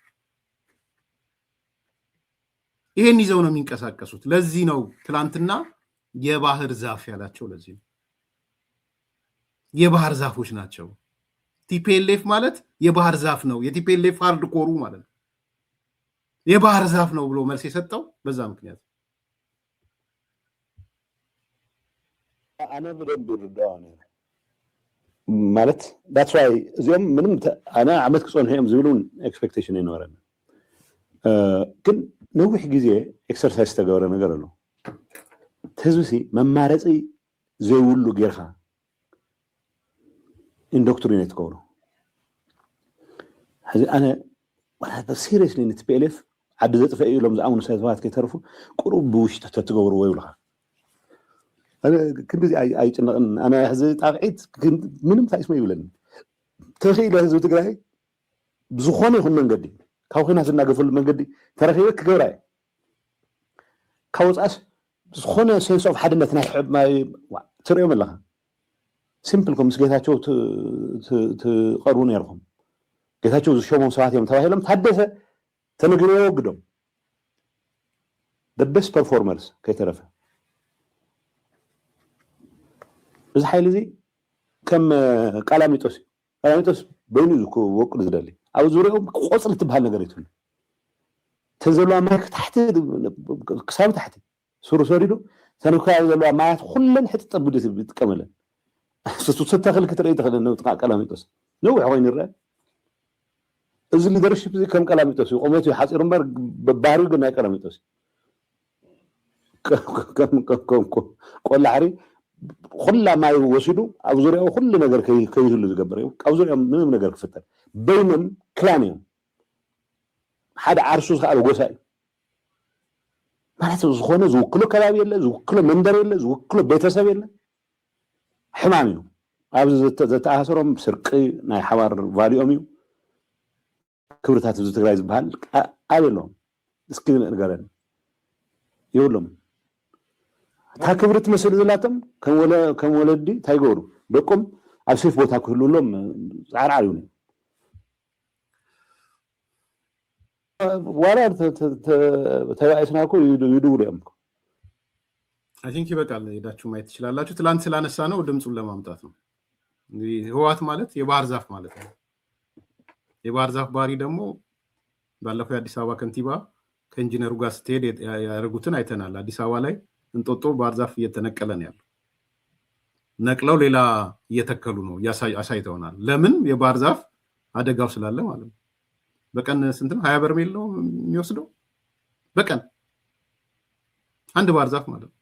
ይሄን ይዘው ነው የሚንቀሳቀሱት። ለዚህ ነው ትላንትና የባህር ዛፍ ያላቸው። ለዚህ ነው የባህር ዛፎች ናቸው። ቲፒኤልኤፍ ማለት የባህር ዛፍ ነው። የቲፒኤልኤፍ ሃርድ ኮሩ ማለት ነው የባህር ዛፍ ነው ብሎ መልስ የሰጠው በዛ ምክንያት አነ በደንብ ይርዳው ነው ማለት that's why እዚያም ምንም አና ዓመት ክጾንሄም ዝብሉን ኤክስፔክቴሽን ይኖረን ግን ነውሕ ጊዜ ኤክሰርሳይዝ ተገበረ ነገር ነው። ተዝሲ መማረፂ ዘይውሉ ጌርካ ኢንዶክትሪኔት ኮሮ ሕዚ አነ ወላሂ ሲሪየስሊ ንትፒኤልኤፍ ዓዲ ዘጥፈ ኢሎም ዝኣምኑ ሰባት ከይተርፉ ቁሩብ ብውሽጢ ተትገብርዎ ይብልካ። ክንዲ ኣይጭነቕን ኣነ ሕዚ ጣብዒት ምንም ታይስሞ ይብለኒ ተኽኢለ ህዝቢ ትግራይ ብዝኾነ ይኹን መንገዲ ካብ ኩናት ዝናገፈሉ መንገዲ ተረኺበ ክገብራ እየ ካብ ወፃእስ ዝኾነ ሴንስ ኦፍ ሓድነት ናይ ትሪኦም ኣለካ ሲምፕልኩም ምስ ጌታቸው ትቐርቡ ነርኩም ጌታቸው ዝሾሞም ሰባት እዮም ተባሂሎም ታደሰ ተነግሮ ወግዶም the best performers ከይተረፈ እዚ ሓይሊ እዚ ከም ቃላሚጦስ በይኑ ወቅዱ ዝደሊ ኣብ ዙርያኦም ቆፅሊ ትበሃል ነገር ይትሉ ተዘለዋ ማይ ክሳብ ታሕቲ ሱሩ ሰሪዱ ተንከባቢ ዘለዋ ማያት ኩለን ሕጥ ጠብዱ ይጥቀመለን ስተኽል ክትርኢ ትኽእል ነው። ቃላሚጦስ ነዊሕ ኮይኑ ይርአ። እዚ ሊደርሽፕ እዚ ከም ቃላሚጦስ እዩ። ቁመቱ ሓፂር እምበር ባህሪኡ ግን ናይ ቃላሚጦስ ቆላሕሪ ኩላ ማይ ወሲዱ ኣብ ዙርያኡ ኩሉ ነገር ከይህሉ ዝገብር እዩ። ኣብ ዙርያኦም ምንም ነገር ክፍጠር በይኖም ክላን እዮም። ሓደ ዓርሱ ዝከኣለ ጎሳ እዩ ማለት ዝኾነ ዝውክሎ ከባቢ የለ፣ ዝውክሎ መንደር የለ፣ ዝውክሎ ቤተሰብ የለ። ሕማም እዩ። ኣብዚ ዘተኣሳሰሮም ስርቂ ናይ ሓባር ቫልዮም እዩ። ክብርታት ህዝቢ ትግራይ ዝበሃል ኣብ የለዎም። እስኪ ንገረን ይውለም ታክብርት መስል ዝላተም ከም ወለዲ ታይጎሩ ደቆም ኣብ ሴፍ ቦታ ክህሉሎም ጻዕራር እዩ ዋላ ተባይስናኮ ይዱሩ ያም አይ ቲንክ ይበቃል ሄዳችሁ ማየት ትችላላችሁ ትላንት ስላነሳ ነው ድምጹን ለማምጣት ነው ህወሓት ማለት የባህር ዛፍ ማለት ነው የባህር ዛፍ ባሪ ደግሞ ባለፈው አዲስ አበባ ከንቲባ ከኢንጂነሩ ጋር ስትሄድ ያደረጉትን አይተናል አዲስ አበባ ላይ እንጦጦ ባህር ዛፍ እየተነቀለ ነው ያለው ነቅለው ሌላ እየተከሉ ነው ያሳይተውናል ለምን የባህር ዛፍ አደጋው ስላለ ማለት ነው በቀን ስንት ነው 20 በርሜል ነው የሚወስደው በቀን አንድ ባህር ዛፍ ማለት ነው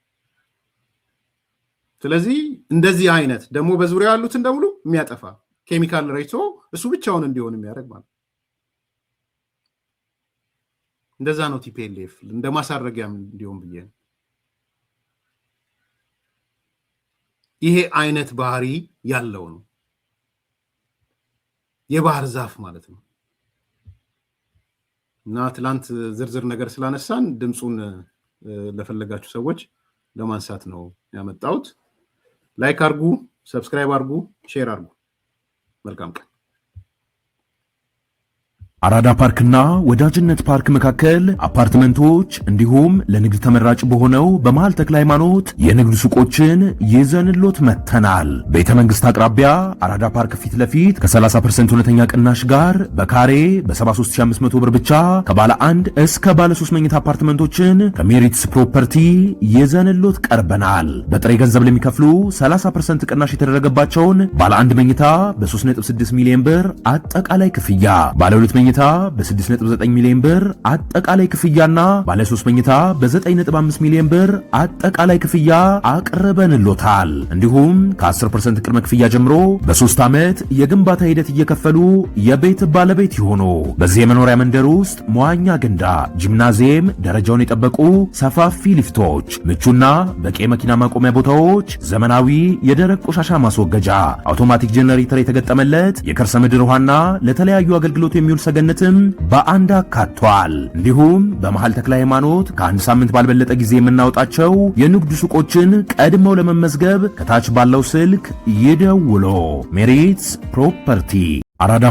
ስለዚህ እንደዚህ አይነት ደግሞ በዙሪያ ያሉትን ደሙሉ የሚያጠፋ ኬሚካል ረይቶ እሱ ብቻውን እንዲሆን የሚያደርግ ማለት እንደዛ ነው ቲፒኤልኤፍ እንደማሳረጊያም እንዲሆን ብዬ ይሄ አይነት ባህሪ ያለው ነው የባህር ዛፍ ማለት ነው እና ትላንት ዝርዝር ነገር ስላነሳን ድምጹን ለፈለጋችሁ ሰዎች ለማንሳት ነው ያመጣሁት ላይክ አርጉ ሰብስክራይብ አርጉ ሼር አርጉ መልካም ቀን አራዳ ፓርክና ወዳጅነት ፓርክ መካከል አፓርትመንቶች እንዲሁም ለንግድ ተመራጭ በሆነው በመሃል ተክለ ሃይማኖት የንግድ ሱቆችን ይዘንሎት መተናል። ቤተ መንግስት አቅራቢያ አራዳ ፓርክ ፊት ለፊት ከ30% እውነተኛ ቅናሽ ጋር በካሬ በ73500 ብር ብቻ ከባለ 1 እስከ ባለ 3 መኝታ አፓርትመንቶችን ከሜሪትስ ፕሮፐርቲ ይዘንሎት ቀርበናል። በጥሬ ገንዘብ ለሚከፍሉ 30% ቅናሽ የተደረገባቸውን ባለ 1 መኝታ በ3.6 ሚሊዮን ብር አጠቃላይ ክፍያ ባለ 2 መኝታ በ6.9 ሚሊዮን ብር አጠቃላይ ክፍያና ባለ 3 መኝታ በ9.5 ሚሊዮን ብር አጠቃላይ ክፍያ አቅርበንሎታል። እንዲሁም ከ10% ቅድመ ክፍያ ጀምሮ በ3 ዓመት የግንባታ ሂደት እየከፈሉ የቤት ባለቤት ይሆኑ። በዚህ የመኖሪያ መንደር ውስጥ መዋኛ ገንዳ፣ ጂምናዚየም፣ ደረጃውን የጠበቁ ሰፋፊ ሊፍቶች፣ ምቹና በቂ መኪና ማቆሚያ ቦታዎች፣ ዘመናዊ የደረቅ ቆሻሻ ማስወገጃ፣ አውቶማቲክ ጄነሬተር የተገጠመለት የከርሰ ምድር ውሃና ለተለያዩ አገልግሎት የሚውል ሰገነትም በአንድ አካቷል። እንዲሁም በመሃል ተክለ ሃይማኖት ከአንድ ሳምንት ባልበለጠ ጊዜ የምናወጣቸው የንግድ ሱቆችን ቀድመው ለመመዝገብ ከታች ባለው ስልክ ይደውሎ። ሜሪትስ ፕሮፐርቲ አራዳ